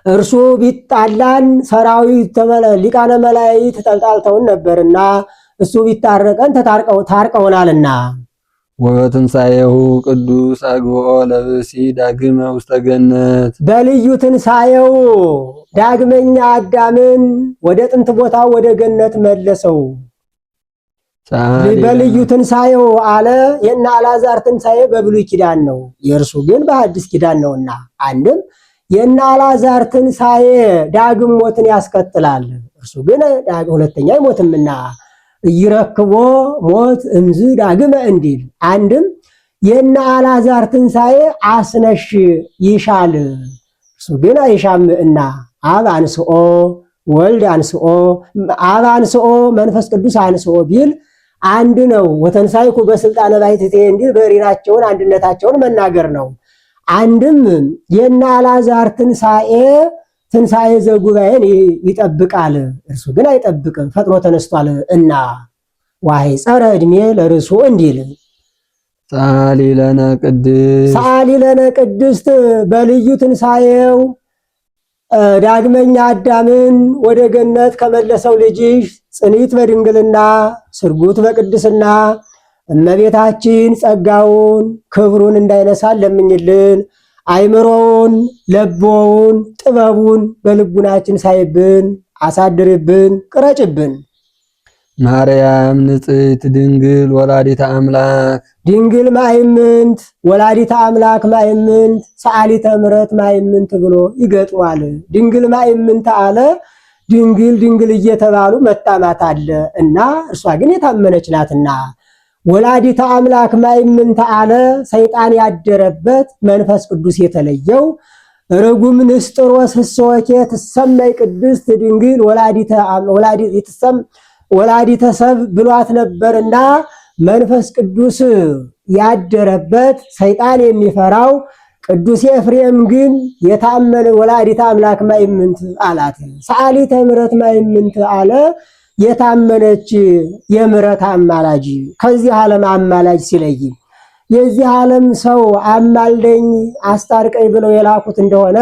እርሱ ቢጣላን ሰራዊት ሊቃነ መላእክት ተጣልተውን ነበርና እሱ ቢታረቀን ታርቀውናልና ወበትንሣኤሁ ቅዱስ አግብኦ ለብእሲ ዳግመ ውስተ ገነት በልዩ ትንሣኤው ዳግመኛ አዳምን ወደ ጥንት ቦታው ወደ ገነት መለሰው። በልዩ ትንሣኤው አለ። የእነ አልዓዛር ትንሣኤ በብሉይ ኪዳን ነው፣ የእርሱ ግን በሐዲስ ኪዳን ነውና አንድም የእነ አልዓዛር ትንሣኤ ዳግም ሞትን ያስከትላል፣ እርሱ ግን ሁለተኛ አይሞትምና ይረክቦ ሞት እምዝ ዳግመ እንዲል አንድም የእነ አልዓዛር ትንሣኤ አስነሽ ይሻል፣ እርሱ ግን አይሻምና አብ አንስኦ ወልድ አንስኦ አብ አንስኦ መንፈስ ቅዱስ አንስኦ ቢል አንድ ነው። ወተንሳይኩ በስልጣነ ባሕቲቴ እንዲል በሪናቸውን አንድነታቸውን መናገር ነው። አንድም የእነ አልዓዛር ትንሣኤ ዘጉባኤን ይጠብቃል፣ እርሱ ግን አይጠብቅም፣ ፈጥኖ ተነስቷል እና ዋይ ጸረ ዕድሜ ለርሱ እንዲል ሰአሊ ለነ ቅድስት በልዩ ትንሣኤው ዳግመኛ አዳምን ወደ ገነት ከመለሰው ልጅሽ ጽኒት በድንግልና ስርጉት በቅድስና እመቤታችን ጸጋውን ክብሩን እንዳይነሳን ለምኝልን። አይምሮውን ለቦውን ጥበቡን በልቡናችን ሳይብን አሳድርብን፣ ቅረጭብን። ማርያም ንጽሕት ድንግል ወላዲተ አምላክ ድንግል ማይምንት ወላዲተ አምላክ ማይምንት ሰዓሊተ ምሕረት ማይምንት ብሎ ይገጥሟል። ድንግል ማይምንት አለ። ድንግል ድንግል እየተባሉ መታማት አለ እና እርሷ ግን የታመነች ናትና። ወላዲተ አምላክ ማይምንት አለ። ሰይጣን ያደረበት መንፈስ ቅዱስ የተለየው ርጉም ንስጥሮስ ህሶኬ ትሰመይ ቅድስት ድንግል ወላዲተ ሰብ ብሏት ነበርና መንፈስ ቅዱስ ያደረበት ሰይጣን የሚፈራው ቅዱስ ኤፍሬም ግን የታመነ ወላዲተ አምላክ ማይምንት አላት። ሰዓሊተ ምሕረት ማይምንት አለ። የታመነች የምሕረት አማላጅ ከዚህ ዓለም አማላጅ ሲለይ የዚህ ዓለም ሰው አማልደኝ አስታርቀኝ ብለው የላኩት እንደሆነ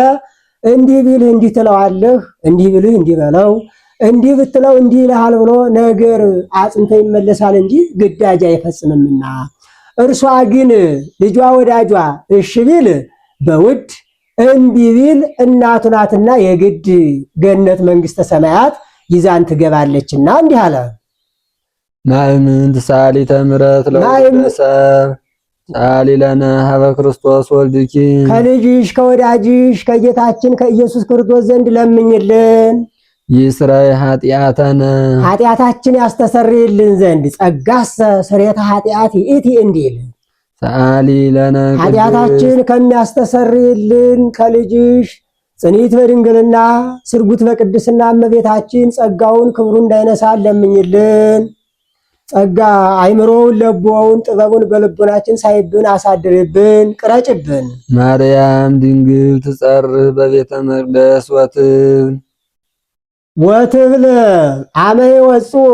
እንዲህ ቢልህ እንዲህ ትለዋለህ፣ እንዲህ ቢልህ እንዲህ በለው፣ እንዲህ ብትለው እንዲህ ይልሃል ብሎ ነገር አጽንቶ ይመለሳል እንጂ ግዳጅ አይፈጽምምና። እርሷ ግን ልጇ ወዳጇ እሺ ቢል በውድ እምቢ ቢል እናቱ ናትና የግድ ገነት መንግስተ ሰማያት ይዛን ትገባለችና እንዲህ አለ። ማእምንት ሰዓሊተ ምሕረት ለወደሰብ ሰዓሊ ለነ ሀበ ክርስቶስ ወልድኪ ከልጅሽ ከወዳጅሽ ከጌታችን ከኢየሱስ ክርስቶስ ዘንድ ለምኝልን። ይስራይ ኃጢአተነ ኃጢአታችን ያስተሰርይልን ዘንድ ጸጋሰ ስርየተ ኃጢአት ይእቲ እንዲል ሰዓሊ ለነ ኃጢአታችን ከሚያስተሰርይልን ከልጅሽ ጽኒት በድንግልና ስርጉት በቅድስና እመቤታችን ጸጋውን ክብሩን እንዳይነሳን ለምኝልን። ጸጋ አይምሮውን ለቦውን ጥበቡን በልቡናችን ሳይብን አሳድርብን፣ ቅረጭብን። ማርያም ድንግል ትጸርህ በቤተ መቅደስ ወትብል አመ ይወፅኡ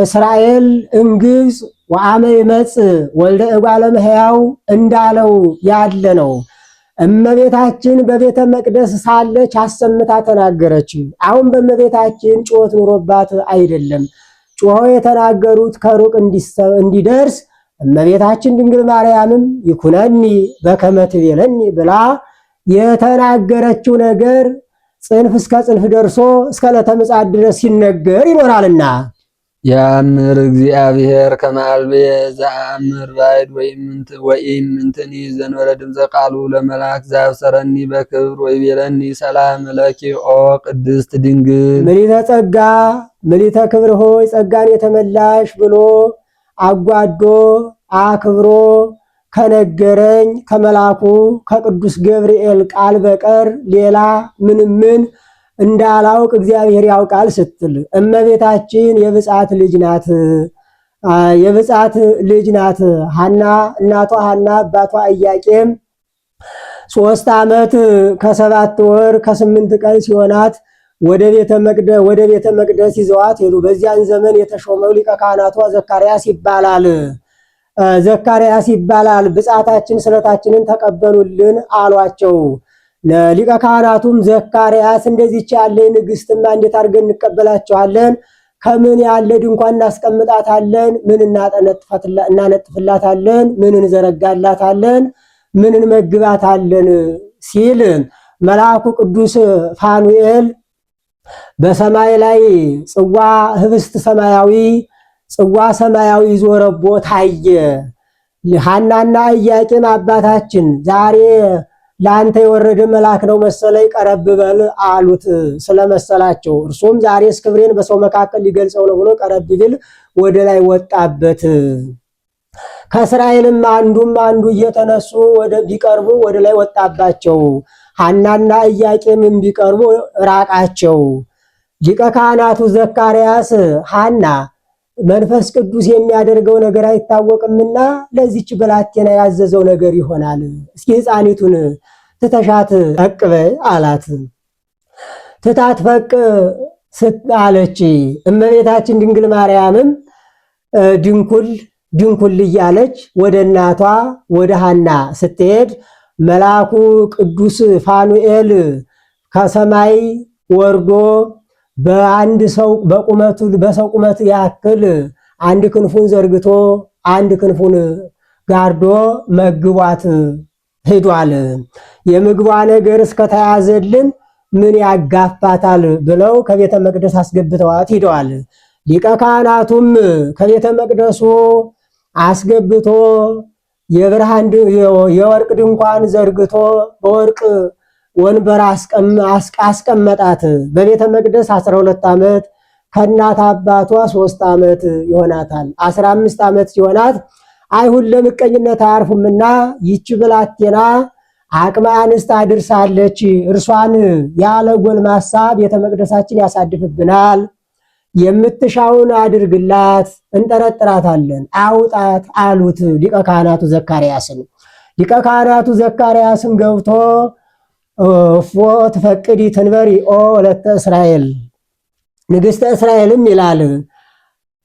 እስራኤል እምግብፅ ወአመ ይመጽእ ወልደ እጓለ እመሕያው እንዳለው ያለ ነው። እመቤታችን በቤተ መቅደስ ሳለች አሰምታ ተናገረች። አሁን በእመቤታችን ጩኸት ኑሮባት አይደለም። ጮኸው የተናገሩት ከሩቅ እንዲደርስ እመቤታችን ድንግል ማርያምም ይኩነኒ በከመ ትቤለኒ ብላ የተናገረችው ነገር ጽንፍ እስከ ጽንፍ ደርሶ እስከ ዕለተ ምጽአት ድረስ ሲነገር ይኖራልና። ያምር እግዚአብሔር ከመ ዘአምር ባዕድ ወኢም ምንትኒ ዘንበለ ድምፀ ቃሉ ለመልአክ ዘአብሰረኒ በክብር ወይቤለኒ ሰላም ለኪ ኦ ቅድስት ድንግል ምልዕተ ጸጋ ምልዕተ ክብር ሆይ ጸጋን የተመላሽ ብሎ አጓዶ አክብሮ ከነገረኝ ከመልአኩ ከቅዱስ ገብርኤል ቃል በቀር ሌላ ምንም እንዳላውቅ እግዚአብሔር ያውቃል ስትል እመቤታችን የብጻት ልጅ ናት። ሐና እናቷ ሐና አባቷ ኢያቄም 3 ዓመት ከ7 ወር ከ8 ቀን ሲሆናት ወደ ቤተ መቅደስ ይዘዋት ሄዱ። በዚያን ዘመን የተሾመው ሊቀ ካህናቷ ዘካርያስ ይባላል። ብጻታችን ስለታችንን ተቀበሉልን አሏቸው። ሊቀ ካህናቱም ዘካርያስ እንደዚች ያለ ንግስትማ እንዴት አድርገን እንቀበላቸዋለን? ከምን ያለ ድንኳን እናስቀምጣታለን? ምን እናነጥፍላታለን? ምን እንዘረጋላታለን? ምን እንመግባታለን? ሲል መልአኩ ቅዱስ ፋኑኤል በሰማይ ላይ ጽዋ ህብስት ጽዋ ሰማያዊ ዞረቦ ታየ። ሐናና ኢያቄም አባታችን ዛሬ ለአንተ የወረደ መልአክ ነው መሰለኝ ቀረብ በል አሉት ስለመሰላቸው። እርሱም ዛሬስ ክብሬን በሰው መካከል ሊገልጸው ነው ብሎ ቀረብ ቢል ወደ ላይ ወጣበት። ከእስራኤልም አንዱ እየተነሱ ቢቀርቡ ወደ ላይ ወጣባቸው። ሐናና ኢያቄምም ቢቀርቡ ራቃቸው። ሊቀ ካህናቱ ዘካርያስ ሐና መንፈስ ቅዱስ የሚያደርገው ነገር አይታወቅምና ለዚች ብላቴና ያዘዘው ነገር ይሆናል። እስኪ ሕፃኒቱን ትተሻት ፈቅ በይ አላት። ትታት ፈቅ አለች። እመቤታችን ድንግል ማርያምም ድንኩል እያለች ወደ እናቷ ወደ ሐና ስትሄድ መልአኩ ቅዱስ ፋኑኤል ከሰማይ ወርዶ በሰው ቁመት ያክል አንድ ክንፉን ዘርግቶ አንድ ክንፉን ጋርዶ መግቧት ሄዷል። የምግቧ ነገር እስከተያዘልን ምን ያጋፋታል ብለው ከቤተ መቅደስ አስገብተዋት ሂደዋል። ሊቀ ካህናቱም ከቤተ መቅደሱ አስገብቶ የብርሃን የወርቅ ድንኳን ዘርግቶ በወርቅ ወንበር አስቀመጣት። በቤተ መቅደስ 12 ዓመት ከእናት አባቷ 3 ዓመት ይሆናታል። 15 ዓመት ሲሆናት አይሁድ ለምቀኝነት አያርፉምና ይች ብላቴና አቅመ አንስት አድርሳለች፣ እርሷን ያለ ጎልማሳ ቤተ መቅደሳችን ያሳድፍብናል፣ የምትሻውን አድርግላት፣ እንጠረጥራታለን፣ አውጣት አሉት ሊቀ ካህናቱ ዘካርያስን። ሊቀ ካህናቱ ዘካርያስም ገብቶ እፎ ትፈቅዲ ትንበሪ ኦ ወለተ እስራኤል፣ ንግሥተ እስራኤልም ይላል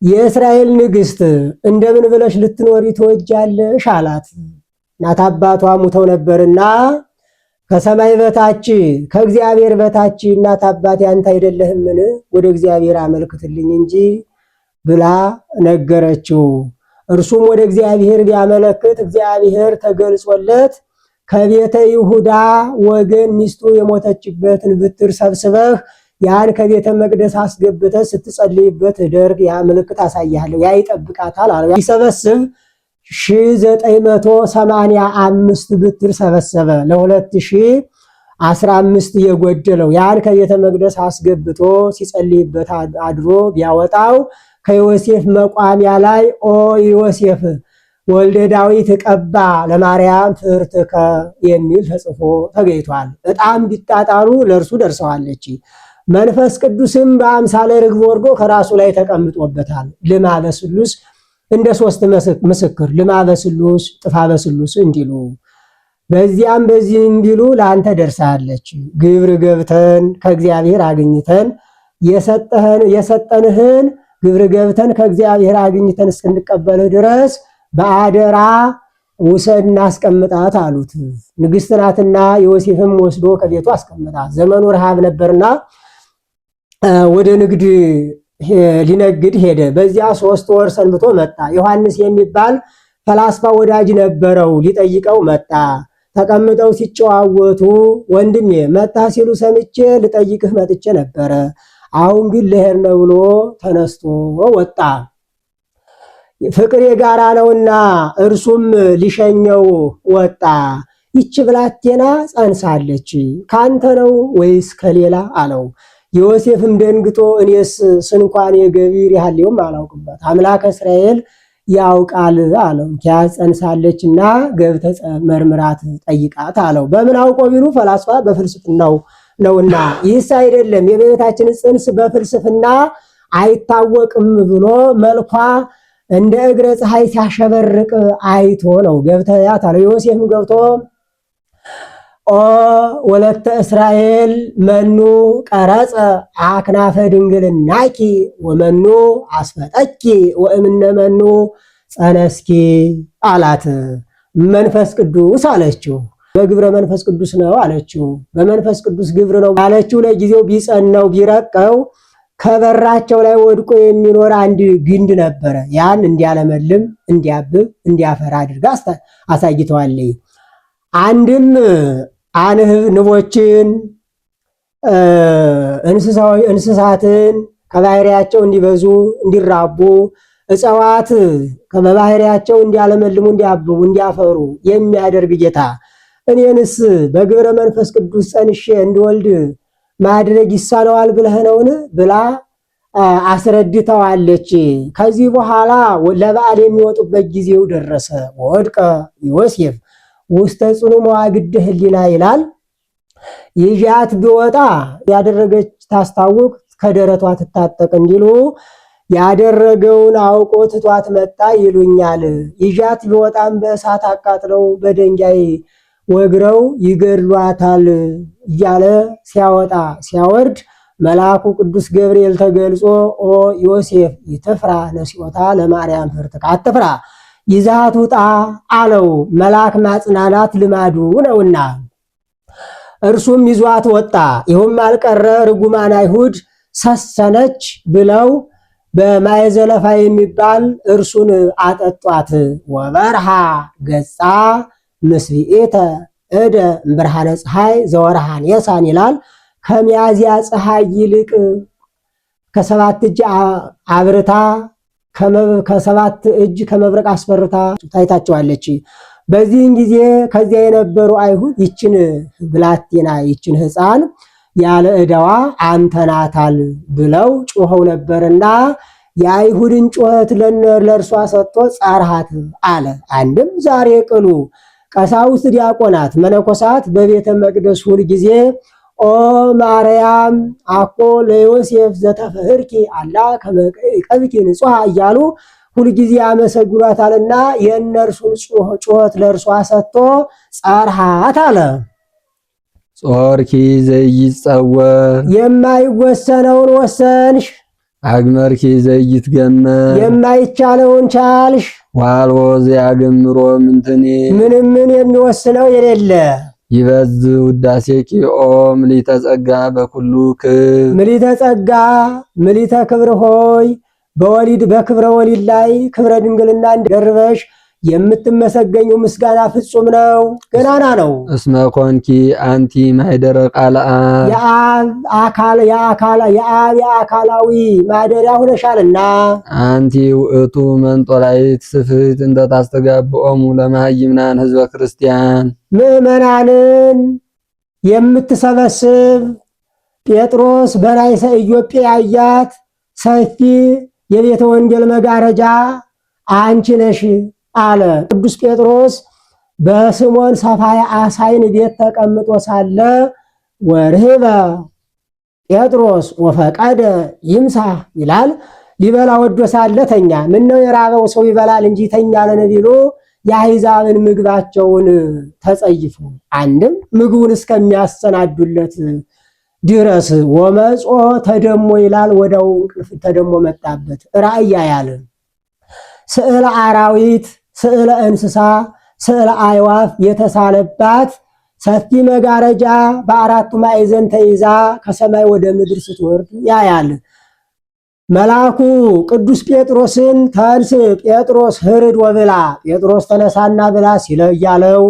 የእስራኤል ንግሥት እንደምን ብለሽ ልትኖሪ ትወጃለሽ አላት። እናት አባቷ ሙተው ነበርና ከሰማይ በታች ከእግዚአብሔር በታች እናት አባቴ አንተ አይደለህምን? ወደ እግዚአብሔር አመልክትልኝ እንጂ ብላ ነገረችው። እርሱም ወደ እግዚአብሔር ቢያመለክት እግዚአብሔር ተገልጾለት ከቤተ ይሁዳ ወገን ሚስቱ የሞተችበትን ብትር ሰብስበህ ያን ከቤተ መቅደስ አስገብተህ ስትጸልይበት ደርግ ያ ምልክት አሳያለሁ፣ ያ ይጠብቃታል አለው። ይሰበስብ 1985 ብትር ሰበሰበ። ለ2015 የጎደለው ያን ከቤተ መቅደስ አስገብቶ ሲጸልይበት አድሮ ቢያወጣው ከዮሴፍ መቋሚያ ላይ ኦ ዮሴፍ ወልደ ዳዊት ቀባ ለማርያም ፍርትከ የሚል ተጽፎ ተገኝቷል። በጣም ቢጣጣሩ ለእርሱ ደርሰዋለች። መንፈስ ቅዱስም በአምሳለ ርግብ ወርዶ ከራሱ ላይ ተቀምጦበታል። ልማ በስሉስ እንደ 3 ምስክር ልማ በስሉስ ጥፋ በስሉስ እንዲሉ በዚያም በዚህ እንዲሉ ለአንተ ደርሳለች። ግብር ገብተን ከእግዚአብሔር አግኝተን የሰጠንህን ግብር ገብተን ከእግዚአብሔር አግኝተን እስክንቀበልህ ድረስ በአደራ ውሰድ እናስቀምጣት አሉት። ንግሥት ናትና ዮሴፍም ወስዶ ከቤቱ አስቀምጣት። ዘመኑ ረሃብ ነበርና ወደ ንግድ ሊነግድ ሄደ። በዚያ 3 ወር ሰንብቶ መጣ። ዮሐንስ የሚባል ፈላስፋ ወዳጅ ነበረው። ሊጠይቀው መጣ። ተቀምጠው ሲጨዋወቱ ወንድሜ መጣ ሲሉ ሰምቼ ልጠይቅህ መጥቼ ነበረ፣ አሁን ግን ልሄድ ነው ብሎ ተነስቶ ወጣ። ፍቅር የጋራ ነውና እርሱም ሊሸኘው ወጣ። ይች ብላቴና ጸንሳለች፣ ካንተ ነው ወይስ ከሌላ አለው። ዮሴፍም ደንግጦ እኔስ ስንኳን የገቢር ያህልውም አላውቅበት አምላከ እስራኤል ያውቃል አለው። ኪያዝ ጸንሳለችና ገብተህ መርምራት ጠይቃት አለው። በምን አውቆ ቢሉ ፈላስፋ በፍልስፍናው ነውና፣ ይህስ አይደለም የቤታችን ጽንስ በፍልስፍና አይታወቅም ብሎ መልኳ እንደ እግረ ፀሐይ ሲያሸበርቅ አይቶ ነው። ገብተህ ያት አለው። ዮሴፍም ገብቶ ኦ ወለተ እስራኤል መኑ ቀረጸ አክናፈ ድንግልናኪ ወመኑ አስፈጠኪ ወእምነ መኑ ጸነስኪ አላት። መንፈስ ቅዱስ አለችው። በግብረ መንፈስ ቅዱስ ነው አለችው። በመንፈስ ቅዱስ ግብር ነው አለችው። ለጊዜው ቢጸነው ቢረቀው ከበራቸው ላይ ወድቆ የሚኖር አንድ ግንድ ነበረ። ያን እንዲያለመልም እንዲያብብ እንዲያፈራ አድርጋ አሳይተዋለች። አንድም ንቦችን እንስሳትን ከባህሪያቸው እንዲበዙ እንዲራቡ እጽዋት በባህሪያቸው እንዲያለመልሙ እንዲያብቡ እንዲያፈሩ የሚያደርግ ጌታ እኔንስ በግብረ መንፈስ ቅዱስ ጸንሼ እንድወልድ ማድረግ ይሳነዋል ብለህ ነውን ብላ አስረድተዋለች። ከዚህ በኋላ ለበዓል የሚወጡበት ጊዜው ደረሰ። ወድቀ ዮሴፍ ውስተ ጽኑ መዋግድ ህሊና ይላል። ይዣት ቢወጣ ያደረገች ታስታውቅ ከደረቷ ትታጠቅ እንዲሉ ያደረገውን አውቆ ትቷት መጣ ይሉኛል። ይዣት ቢወጣም በእሳት አቃጥለው በድንጋይ ወግረው ይገድሏታል እያለ ሲያወጣ ሲያወርድ መልአኩ ቅዱስ ገብርኤል ተገልጾ ኦ ዮሴፍ ይትፍራ ነሲኦታ ለማርያም ፍርትከ አትፍራ ይዛት ውጣ አለው። መልአክ ማጽናናት ልማዱ ነውና እርሱም ይዟት ወጣ። ይሁም አልቀረ ርጉማን አይሁድ ሰሰነች ብለው በማየ ዘለፋ የሚባል እርሱን አጠጧት። ወበርሃ ገጻ ምስቢኤተ እደ እምብርሃነ ፀሐይ ዘወርሃን የሳን ይላል። ከሚያዝያ ፀሐይ ይልቅ ከሰባት እጅ አብርታ ከሰባት እጅ ከመብረቅ አስፈርታ ታይታቸዋለች። በዚህን ጊዜ ከዚያ የነበሩ አይሁድ ይችን ብላቴና ይችን ሕፃን ያለ ዕዳዋ አምተናታል ብለው ጮኸው ነበርና የአይሁድን ጩኸት ለእርሷ ሰጥቶ ጸርሃት አለ። አንድም ዛሬ ቅሉ ቀሳውስት፣ ዲያቆናት፣ መነኮሳት በቤተ መቅደስ ሁል ጊዜ ኦ ማርያም አኮ ለዮሴፍ ዘተፈህርኪ አላ ከመቀብኪ ንጹሐ እያሉ ሁልጊዜ ያመሰግኗታልና የእነርሱን ጩኸት ለእርሷ ሰጥቶ ጸርሃት አለ። ጾርኪ ዘይጸወር የማይወሰነውን ወሰንሽ፣ አግመርኪ ዘይትገመር የማይቻለውን ቻልሽ። ዋልዎ ዘያገምሮ ምንትኒ ምንም የሚወስነው የሌለ ይበዝ ውዳሴኪ ኦ ምልዕተ ጸጋ በኩሉ ክብር ምልዕተ ጸጋ ምልዕተ ክብር ሆይ በወሊድ በክብረ ወሊድ ላይ ክብረ ድንግልና እንደርበሽ የምትመሰገኙ ምስጋና ፍጹም ነው፣ ገናና ነው። እስመ ኮንኪ አንቲ ማኅደረ ቃለ አብ የአካላዊ ማደሪያ ሆነሻልና። አንቲ ውእቱ መንጦላዕት ስፍሕት እንተ ታስተጋብኦሙ ለመሃይምናን ሕዝበ ክርስቲያን ምእመናንን የምትሰበስብ ጴጥሮስ በናይሰ ኢዮጴ ያያት ሰፊ የቤተ ወንጌል መጋረጃ አንቺ ነሽ አለ። ቅዱስ ጴጥሮስ በስሞን ሰፋያ አሳይን ቤት ተቀምጦ ሳለ ወርህበ ጴጥሮስ ወፈቀደ ይምሳ ይላል። ሊበላ ወዶ ሳለ ተኛ። ምነው የራበው ሰው ይበላል እንጂ ተኛ ለነቢሉ የአሕዛብን ምግባቸውን ተጸይፉ። አንድም ምግቡን እስከሚያሰናዱለት ድረስ ወመጾ ተደሞ ይላል። ወደው እንቅልፍ ተደሞ መጣበት። ራእያ ያለ ስዕለ አራዊት፣ ስዕለ እንስሳ፣ ስዕለ አዕዋፍ የተሳለባት ሰፊ መጋረጃ በአራቱ ማዕዘን ተይዛ ከሰማይ ወደ ምድር ስትወርድ ያያል። መልአኩ ቅዱስ ጴጥሮስን ተንስ ጴጥሮስ ህርድ ወብላ፣ ጴጥሮስ ተነሳና ብላ ሲለው እያለው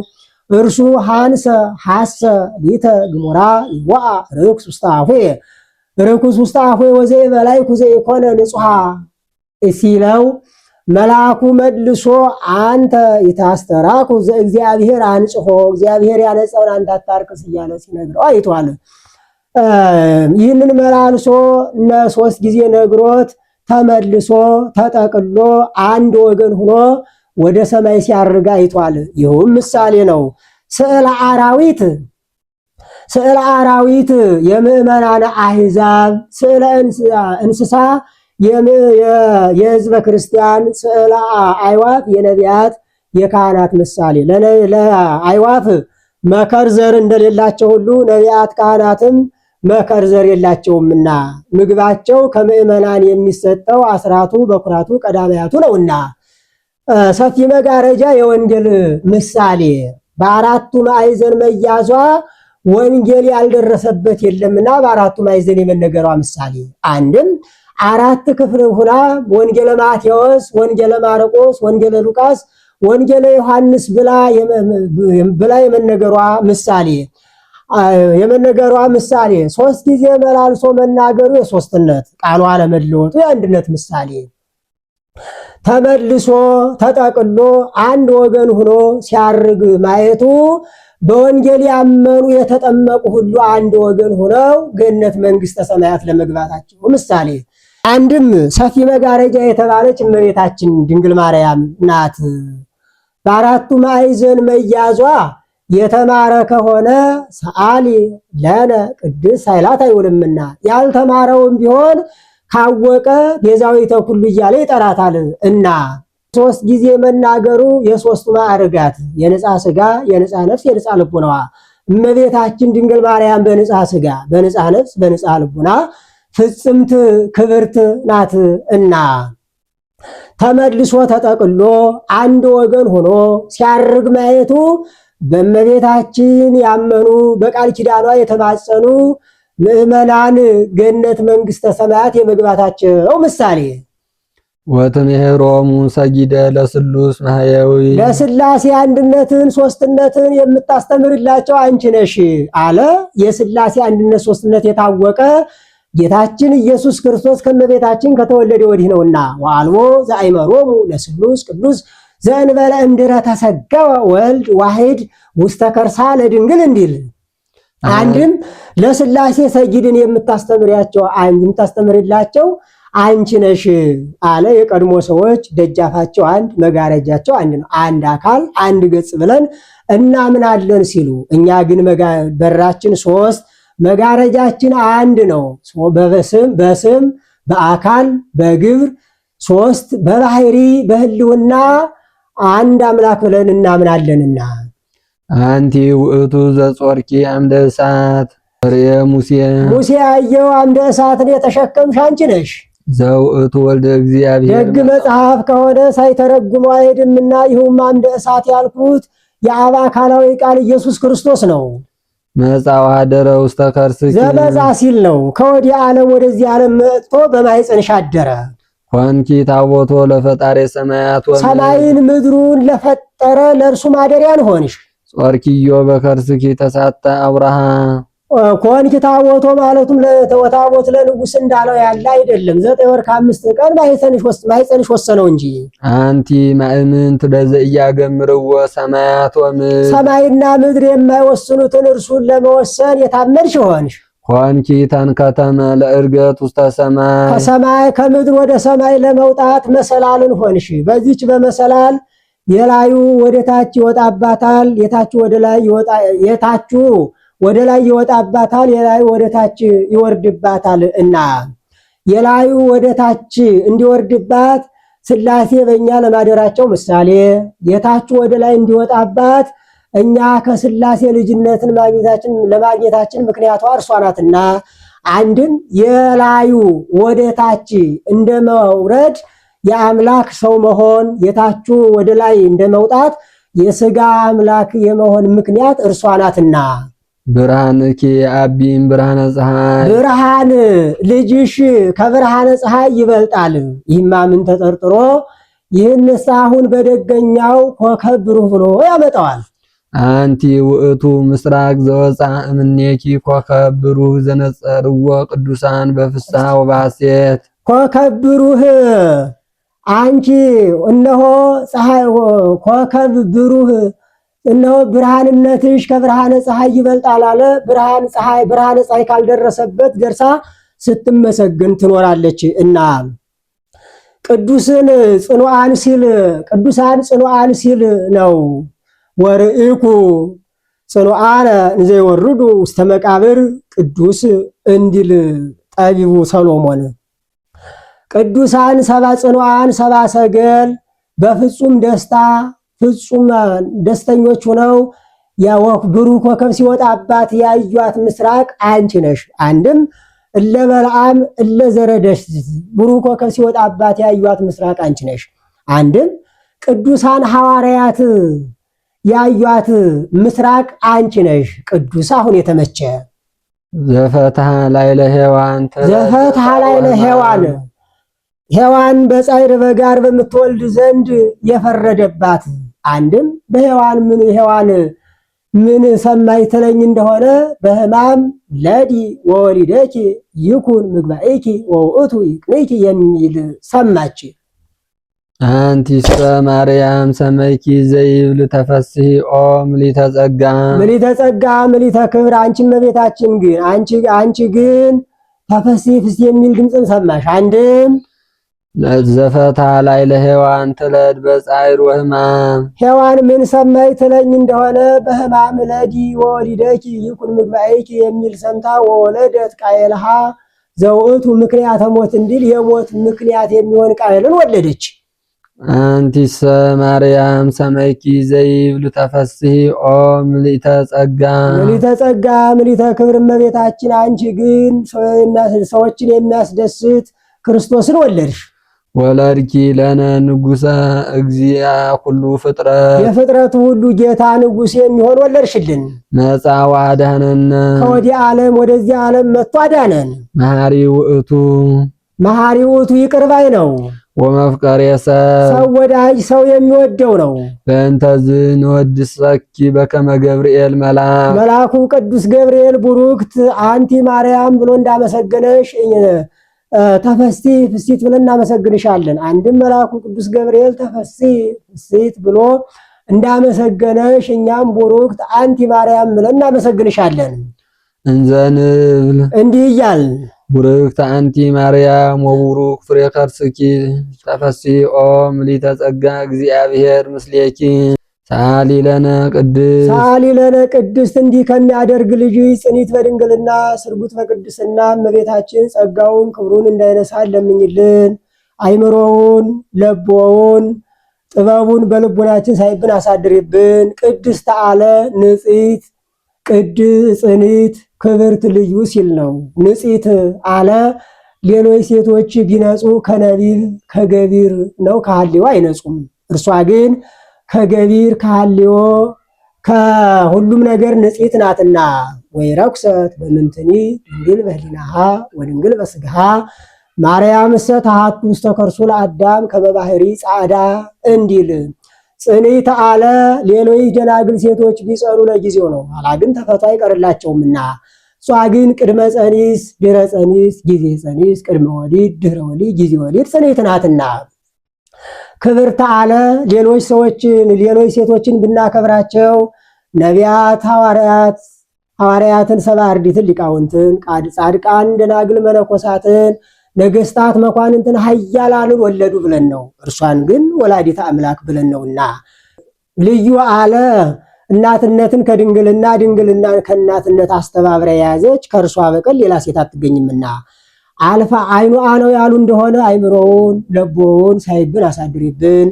እርሱ ሃንሰ ሐሰ ሊተ ግሙራ ይወአ ርኩስ ውስተ አፉየ ርኩስ ውስተ አፉየ ወዘይበላዕኩ ዘኢኮነ ንጹሐ ሲለው መልአኩ መልሶ አንተ ይታስተራኩ ዘእግዚአብሔር አንጽሖ እግዚአብሔር ያነጸውን አንተ አታርክስ እያለ ሲነግረው አይቷል። ይህንን መላልሶ ሶስት ጊዜ ነግሮት ተመልሶ ተጠቅሎ አንድ ወገን ሆኖ ወደ ሰማይ ሲያርግ አይቷል። ይህም ምሳሌ ነው። ስዕለ አራዊት የምእመናን አሕዛብ፣ ስዕለ እንስሳ የሕዝበ ክርስቲያን፣ ስዕለ አዕዋፍ የነቢያት የካህናት ምሳሌ። ለአዕዋፍ መከር ዘር እንደሌላቸው ሁሉ ነቢያት ካህናትም መከር ዘር የላቸውምና ምግባቸው ከምእመናን የሚሰጠው አስራቱ በኩራቱ ቀዳማያቱ ነውና። ሰፊ መጋረጃ የወንጌል ምሳሌ በአራቱ ማዕዘን መያዟ ወንጌል ያልደረሰበት የለምና በአራቱ ማዕዘን የመነገሯ ምሳሌ። አንድም አራት ክፍል ሁና ወንጌለ ማቴዎስ፣ ወንጌለ ማርቆስ፣ ወንጌለ ሉቃስ፣ ወንጌለ ዮሐንስ ብላ የመነገሯ ምሳሌ ሶስት ጊዜ መላልሶ መናገሩ የሶስትነት ቃሉ አለመለወጡ የአንድነት ምሳሌ። ተመልሶ ተጠቅሎ አንድ ወገን ሆኖ ሲያርግ ማየቱ በወንጌል ያመኑ የተጠመቁ ሁሉ አንድ ወገን ሆነው ገነት መንግሥተ ሰማያት ለመግባታቸው ምሳሌ። አንድም ሰፊ መጋረጃ የተባለች እመቤታችን ድንግል ማርያም ናት። በአራቱ ማዕዘን መያዟ የተማረ ከሆነ ሰአሊ ለነ ቅድስት ኃይላት አይውልምና ያልተማረውም ቢሆን ካወቀ ቤዛዊተ ኩሉ እያለ ይጠራታል እና ሶስት ጊዜ መናገሩ የሶስቱ ማዕርጋት የንጻ ሥጋ፣ የንጻ ነፍስ፣ የንጻ ልቡናዋ እመቤታችን ድንግል ማርያም በንጻ ሥጋ፣ በንጻ ነፍስ፣ በንጻ ልቡና ፍጽምት ክብርት ናት እና ተመልሶ ተጠቅሎ አንድ ወገን ሆኖ ሲያርግ ማየቱ በእመቤታችን ያመኑ በቃል ኪዳኗ የተማጸኑ ምእመናን ገነት መንግሥተ ሰማያት የመግባታቸው ምሳሌ። ወትምህሮሙ ሰጊደ ለስሉስ ማህያዊ ለስላሴ አንድነትን ሶስትነትን የምታስተምርላቸው አንቺ ነሽ አለ። የስላሴ አንድነት ሶስትነት የታወቀ ጌታችን ኢየሱስ ክርስቶስ ከመቤታችን ከተወለደ ወዲህ ነውና ወአልቦ ዘአይመሮሙ ለስሉስ ቅዱስ ዘእንበለ እምድረ ተሰገወ ወልድ ዋሂድ ውስተ ከርሳ ለድንግል እንዲል አንድም ለስላሴ ሰጊድን የምታስተምርላቸው አንቺ ነሽ አለ። የቀድሞ ሰዎች ደጃፋቸው አንድ መጋረጃቸው አንድ ነው፣ አንድ አካል አንድ ገጽ ብለን እናምናለን ሲሉ፣ እኛ ግን በራችን ሶስት መጋረጃችን አንድ ነው። በስም በአካል በግብር ሶስት በባህሪ በህልውና አንድ አምላክ ብለን እናምናለንና አንቲ ውእቱ ዘጾርኪ አምደ እሳት ሙሴ ያየው አምደ እሳትን የተሸከምሽ አንቺ ነሽ። ዘውእቱ ወልደ እግዚአብሔር ደግ መጽሐፍ ከሆነ ሳይተረጉሙ አይሄድምና ይሁም አምደ እሳት ያልኩት የአብ አካላዊ ቃል ኢየሱስ ክርስቶስ ነው። መጻው አደረ ውስተ ከርስኪ ዘመጻ ሲል ነው። ከወዲህ ዓለም ወደዚህ ዓለም መጥቶ በማኅፀንሽ አደረ። ኮንኪ ታቦቶ ለፈጣሪ ሰማያት ሰማይን ምድሩን ለፈጠረ ለእርሱ ማደሪያን ሆንሽ። ጾርኪዮ በከርስኪ ተሳተ አብርሃ ኮንኪ ታቦቶ ማለቱም ለታቦት ለንጉስ እንዳለው ያለ አይደለም። 9 ወር ከ5 ቀን ማኅፀንሽ ወሰነው እንጂ አንቲ ማእምንት በዘኢያገምርዎ ሰማያት ወምድር ሰማይና ምድር የማይወስኑትን እርሱን ለመወሰን የታመንሽ ሆንሽ። ኮንኪ ተንከተመ ለእርገት ውስተ ሰማይ ከሰማይ ከምድር ወደ ሰማይ ለመውጣት መሰላልን ሆንሽ። በዚች በመሰላል የላዩ ወደ ታች ይወጣባታል፣ የታች ወደ ላይ ይወጣባታል፣ የላዩ ወደ ታች ይወርድባታል እና የላዩ ወደ ታች እንዲወርድባት ሥላሴ በእኛ ለማደራቸው ምሳሌ፣ የታች ወደ ላይ እንዲወጣባት እኛ ከሥላሴ ልጅነትን ለማግኘታችን ምክንያቷ እርሷ ናትና አንድም የላዩ ወደ ታች እንደመውረድ የአምላክ ሰው መሆን፣ የታቹ ወደ ላይ እንደመውጣት የሥጋ አምላክ የመሆን ምክንያት እርሷ ናትና ብርሃንኪ አቢም ብርሃነ ፀሐይ ብርሃን ልጅሽ ከብርሃነ ፀሐይ ይበልጣል። ይህማ ምን ተጠርጥሮ ይህንስ አሁን በደገኛው ኮከብ ብሩህ ብሎ ያመጣዋል። አንቲ ውእቱ ምስራቅ ዘወፃ እምኔኪ ኮከብ ብሩህ ዘነጸርዎ ቅዱሳን በፍስሐ ወባሴት ኮከብ ብሩህ አንቺ እነሆ ፀሐይ ኮከብ ብሩህ እነሆ ብርሃንነትሽ ከብርሃነ ፀሐይ ይበልጣል አለ። ብርሃነ ፀሐይ ካልደረሰበት ደርሳ ስትመሰገን ትኖራለች እና ቅዱሳን ጽኑዓን ሲል ነው። ወርኢኩ ጽኑዓነ እንዘ ይወርዱ ውስተ መቃብር ቅዱስ እንዲል ጠቢቡ ሰሎሞን ቅዱሳን ሰባ ጽኑዓን ሰባ ሰገል በፍጹም ደስታ ፍጹም ደስተኞች ሆነው ብሩህ ኮከብ ሲወጣባት ያዩት ምስራቅ አንቺ ነሽ። አንድም እለ በለዓም እለ ዘረደሽ ብሩህ ኮከብ ሲወጣባት ያዩት ምስራቅ አንቺ ነሽ። አንድም ቅዱሳን ሐዋርያት ያዩት ምስራቅ አንቺ ነሽ። ቅዱስ አሁን የተመቸ ዘፈትሐ ላዕለ ሔዋን ሔዋን በጻዕር በጋር በምትወልድ ዘንድ የፈረደባት አንድም በሔዋን ምን ሰማይ ትለኝ እንደሆነ በሕማም ለዲ ወወሊደኪ ይኩን ምግባኤኪ ወውእቱ ይቅንኪ የሚል ሰማች። አንቲሰ ማርያም ሰመይኪ ዘይብል ተፈስሒ ኦ ምልዕተ ጸጋ ምልዕተ ክብር አንቺ እመቤታችን ግን አንቺ ግን ተፈስሒ ፍስሕ የሚል ድምፅን ሰማሽ። አንድም ዘፈትሐ ላዕለ ሔዋን ትለድ በጻዕር ወሕማም ሔዋን ምን ሰማይ ትለኝ እንደሆነ በሕማም ለዲ ወወሊደኪ ይኩን ምግባኤኪ የሚል ሰምታ ወወለደት ቃየልሃ ዘውእቱ ምክንያተ ሞት እንዲል የሞት ምክንያት የሚሆን ቃየልን ወለደች። አንቲሰ ማርያም ሰመይኪ ዘይብል ተፈስሒ ኦ ምልዕተ ጸጋ ምልዕተ ክብር እመቤታችን አንቺ ግን ሰዎችን የሚያስደስት ክርስቶስን ወለድሽ። ወለድኪ ለነ ንጉሠ እግዚአ ኩሉ ፍጥረት የፍጥረቱ ሁሉ ጌታ ንጉሥ የሚሆን ወለድሽልን። መጻ ወአድኀነነ ከወዲህ ዓለም ወደዚህ ዓለም መጥቶ አዳነን። መሐሪ ውእቱ ይቅር ባይ ነው። ወመፍቀሬ ሰው ወዳጅ ሰው የሚወደው ነው። በእንተዝን ወድሰኪ በከመ ገብርኤል መልአኩ ቅዱስ ገብርኤል ቡሩክት አንቲ ማርያም ብሎ እንዳመሰገነሽ ተፈስቲ ፍሲት ብለን እናመሰግንሻለን። አንድም መልአኩ ቅዱስ ገብርኤል ተፈስቲ ፍሲት ብሎ እንዳመሰገነሽ እኛም ቡሩክት አንቲ ማርያም ብለን እናመሰግንሻለን። እንዘንብል እንዲህ እያልን ቡሩክት አንቲ ማርያም ወቡሩክ ፍሬ ከርስኪ ተፈስቲ ኦ ምልዕተ ጸጋ እግዚአብሔር ምስሌኪ ሰአሊ ለነ ቅድስት እንዲህ ከሚያደርግ ልጅ ጽኒት በድንግልና ስርጉት በቅድስና እመቤታችን ጸጋውን ክብሩን እንዳይነሳን ለምኝልን። አይምሮውን ለቦውን ጥበቡን በልቡናችን ሳይብን አሳድሪብን። ቅድስት አለ ንጽሕት ጽኒት ክብርት ልዩ ሲል ነው። ንጽሕት አለ ሌሎች ሴቶች ቢነጹ ከነቢብ ከገቢር ነው ከሐልዮ አይነጹም። እርሷ ግን ከገቢር ከሐልዮ ከሁሉም ነገር ንጽሕት ናትና። ወይ ረኩሰት በምንትኒ ድንግል በህሊናሃ ወድንግል በስጋሃ ማርያም እሰ ተሐቱ ውስተ ከርሱ ለአዳም ከመ ባሕሪ ጻዕዳ እንዲል ጽኒት አለ ሌሎች ደናግል ሴቶች ቢጸኑ ለጊዜው ነው፣ ኋላ ግን ተፈቶ አይቀርላቸውምና። እሷ ግን ቅድመ ጸኒስ ድህረ ጸኒስ ጊዜ ጸኒስ ቅድመ ወሊድ ድህረ ወሊድ ጊዜ ወሊድ ጽኒት ናትና። ክብርት አለ ሌሎች ሴቶችን ብናከብራቸው ነቢያት፣ ሐዋርያትን፣ ሰባ አርድእትን፣ ሊቃውንትን፣ ጻድቃን፣ ደናግል፣ መነኮሳትን፣ ነገስታት፣ መኳንንትን፣ ኃያላንን ወለዱ ብለን ነው። እርሷን ግን ወላዲተ አምላክ ብለን ነውና። ልዩ አለ እናትነትን ከድንግልና ድንግልናን ከእናትነት አስተባብራ የያዘች ከእርሷ በቀር ሌላ ሴት አትገኝምና። አልፋ አይኑ አነው ያሉ እንደሆነ አይምሮውን ለቦውን ሳይብን አሳድሪብን።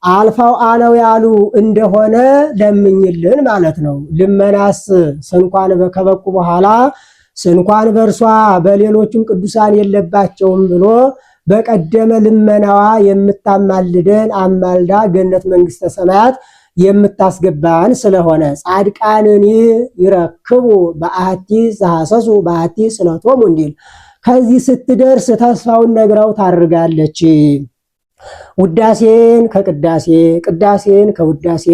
አልፋው አነው ያሉ እንደሆነ ለምኝልን ማለት ነው። ልመናስ ስንኳን ከበቁ በኋላ ስንኳን በእርሷ በሌሎችም ቅዱሳን የለባቸውም ብሎ በቀደመ ልመናዋ የምታማልደን አማልዳ ገነት መንግስተ ሰማያት የምታስገባን ስለሆነ ጻድቃንን ይረክቡ በአሐቲ ዘሐሰሱ በአሐቲ ስለቶሙ እንዲል ከዚህ ስትደርስ ተስፋውን ነግራው ታርጋለች። ውዳሴን ከቅዳሴ ቅዳሴን ከውዳሴ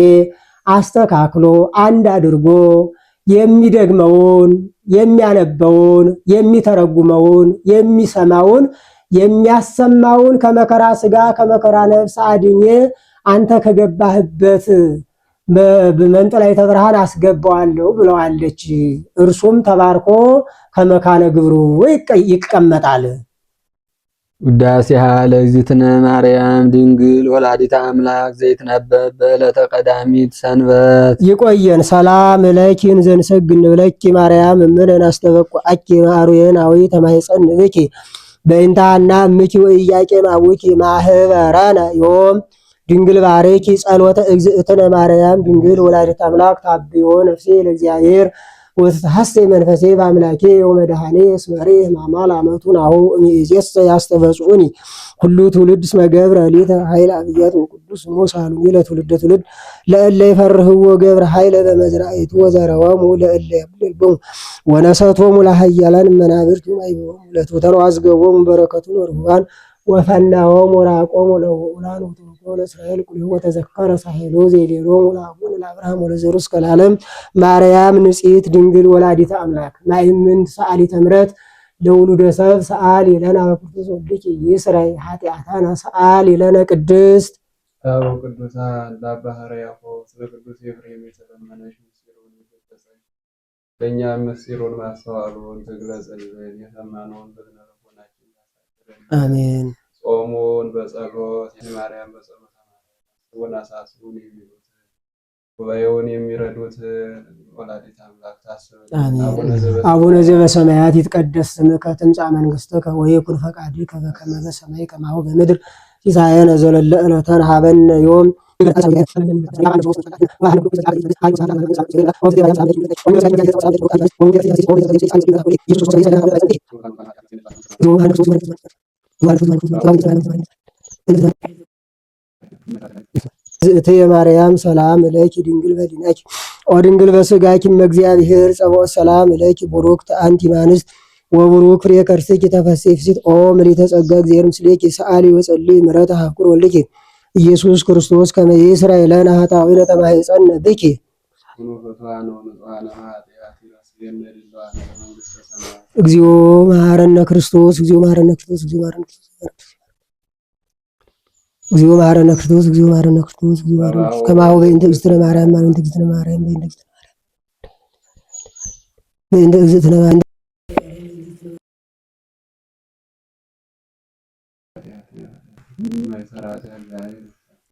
አስተካክሎ አንድ አድርጎ የሚደግመውን የሚያነበውን የሚተረጉመውን የሚሰማውን የሚያሰማውን ከመከራ ስጋ ከመከራ ነፍስ አድኜ አንተ ከገባህበት በመንጠላዕተ ብርሃን አስገባዋለሁ ብለዋለች። እርሱም ተባርኮ ከመካነ ግብሩ ይቀመጣል። ውዳሴሃ ለእግዝእትነ ማርያም ድንግል ወላዲተ አምላክ ዘይትነበብ በዕለተ ቀዳሚት ሰንበት። ይቆየን። ሰላም ለኪን ዘንሰግድ ብለኪ ማርያም እምነን አስተበቁዐኪ ማሩየን አዊ ተማይጸን ብኪ በእንታና እምኪ ወኢያቄም አቡኪ ማህበራነ ዮም ድንግል ባረኪ ጸሎተ እግዝእትነ ማርያም ድንግል ወላዲተ አምላክ ታብዮ ነፍሴ ለእግዚአብሔር ወተሐሰይ መንፈሴ በአምላኬ ወመድኃኔ እስመሬ ማማል አመቱን አሁ እምይእዜሰ ያስተበጽኡኒ ሁሉ ትውልድ እስመ ገብረ ሊተ ኃይለ አብያት ወቅዱስ ሞሳሉኒ ለትውልደ ትውልድ ለእለ ይፈርህዎ ገብረ ኃይለ በመዝራእቱ ወዘረወሙ ለእለ ያብልልቦሙ ወነሰቶሙ ለኃያላን መናብርቱ አይቦሙ ለትውተሩ አዝገቦሙ በረከቱን ወርሁባን ወፈናሆሙ ራቆሙ ለውላን ወተወኮ ለእስራኤል ቁልሁ ወተዘከረ ሳሄሎ ዘይሌሎሙ ለአቡነ ለአብርሃም ወለዘሩ እስከ ለዓለም ማርያም ንጽሕት ድንግል ወላዲተ አምላክ ማእምንት ሰአሊተ ምሕረት ለውሉደ ሰብ ሰአሊ ለነ በክርስቶስ ወልድኪ ይስረይ ኃጢአታነ ሰአሊ ለነ ቅድስት አብ ቅዱሳን ለአባ ሕርያቆስ ለቅዱስ ኤፍሬም የተለመነሽ ምስጢሩን የገለጸች ለእኛም ምስጢሩን ማስተዋሉን ትግለጽልን የሰማነውን በዝነ ልቦናችን ያሳድረን። አሜን። ጾሙን በጸሎት የማርያም በጸሎተ ማርያም አሳስቡን የሚሉት ጉባኤውን የሚረዱት ወላዲተ አምላክ ታስብልን። አቡነ ዘበሰማያት ይትቀደስ ስምከ ትምጻእ መንግሥትከ ወይኩን ፈቃድከ በከመ በሰማይ ከማሁ በምድር ሲሳየነ ዘለለ ዕለትነ ሀበነ ዮም እትየ ማርያም ሰላም ለኪ ድንግል በዲናኪ ኦ ድንግል በስጋኪ እግዚአብሔር ጸባኦት ሰላም ለኪ ቡሩክት አንቲ እምአንስት ወቡሩክ ፍሬ ከርሥኪ ተፈሥሒ ፍሥሕት ኦ ምልዕተ ጸጋ እግዚአብሔር ምስሌኪ ሰአሊ ወጸልዪ ምሕረተ ኀቁር ወልድኪ ኢየሱስ ክርስቶስ ከመ ይሥረይ ለነ ኃጣውኢነ ተማኅፀነ ብኪ። እግዚኦ መሐረነ ክርስቶስ እግዚኦ መሐረነ ክርስቶስ እግዚኦ መሐረነ ክርስቶስ እግዚኦ መሐረነ ክርስቶስ እግዚኦ መሐረነ ክርስቶስ እግዚኦ መሐረነ ክርስቶስ ከማሁ በእንተ እግዝእትነ ማርያም በእንተ እግዝእትነ ማርያም በእንተ እግዝእትነ ማርያም My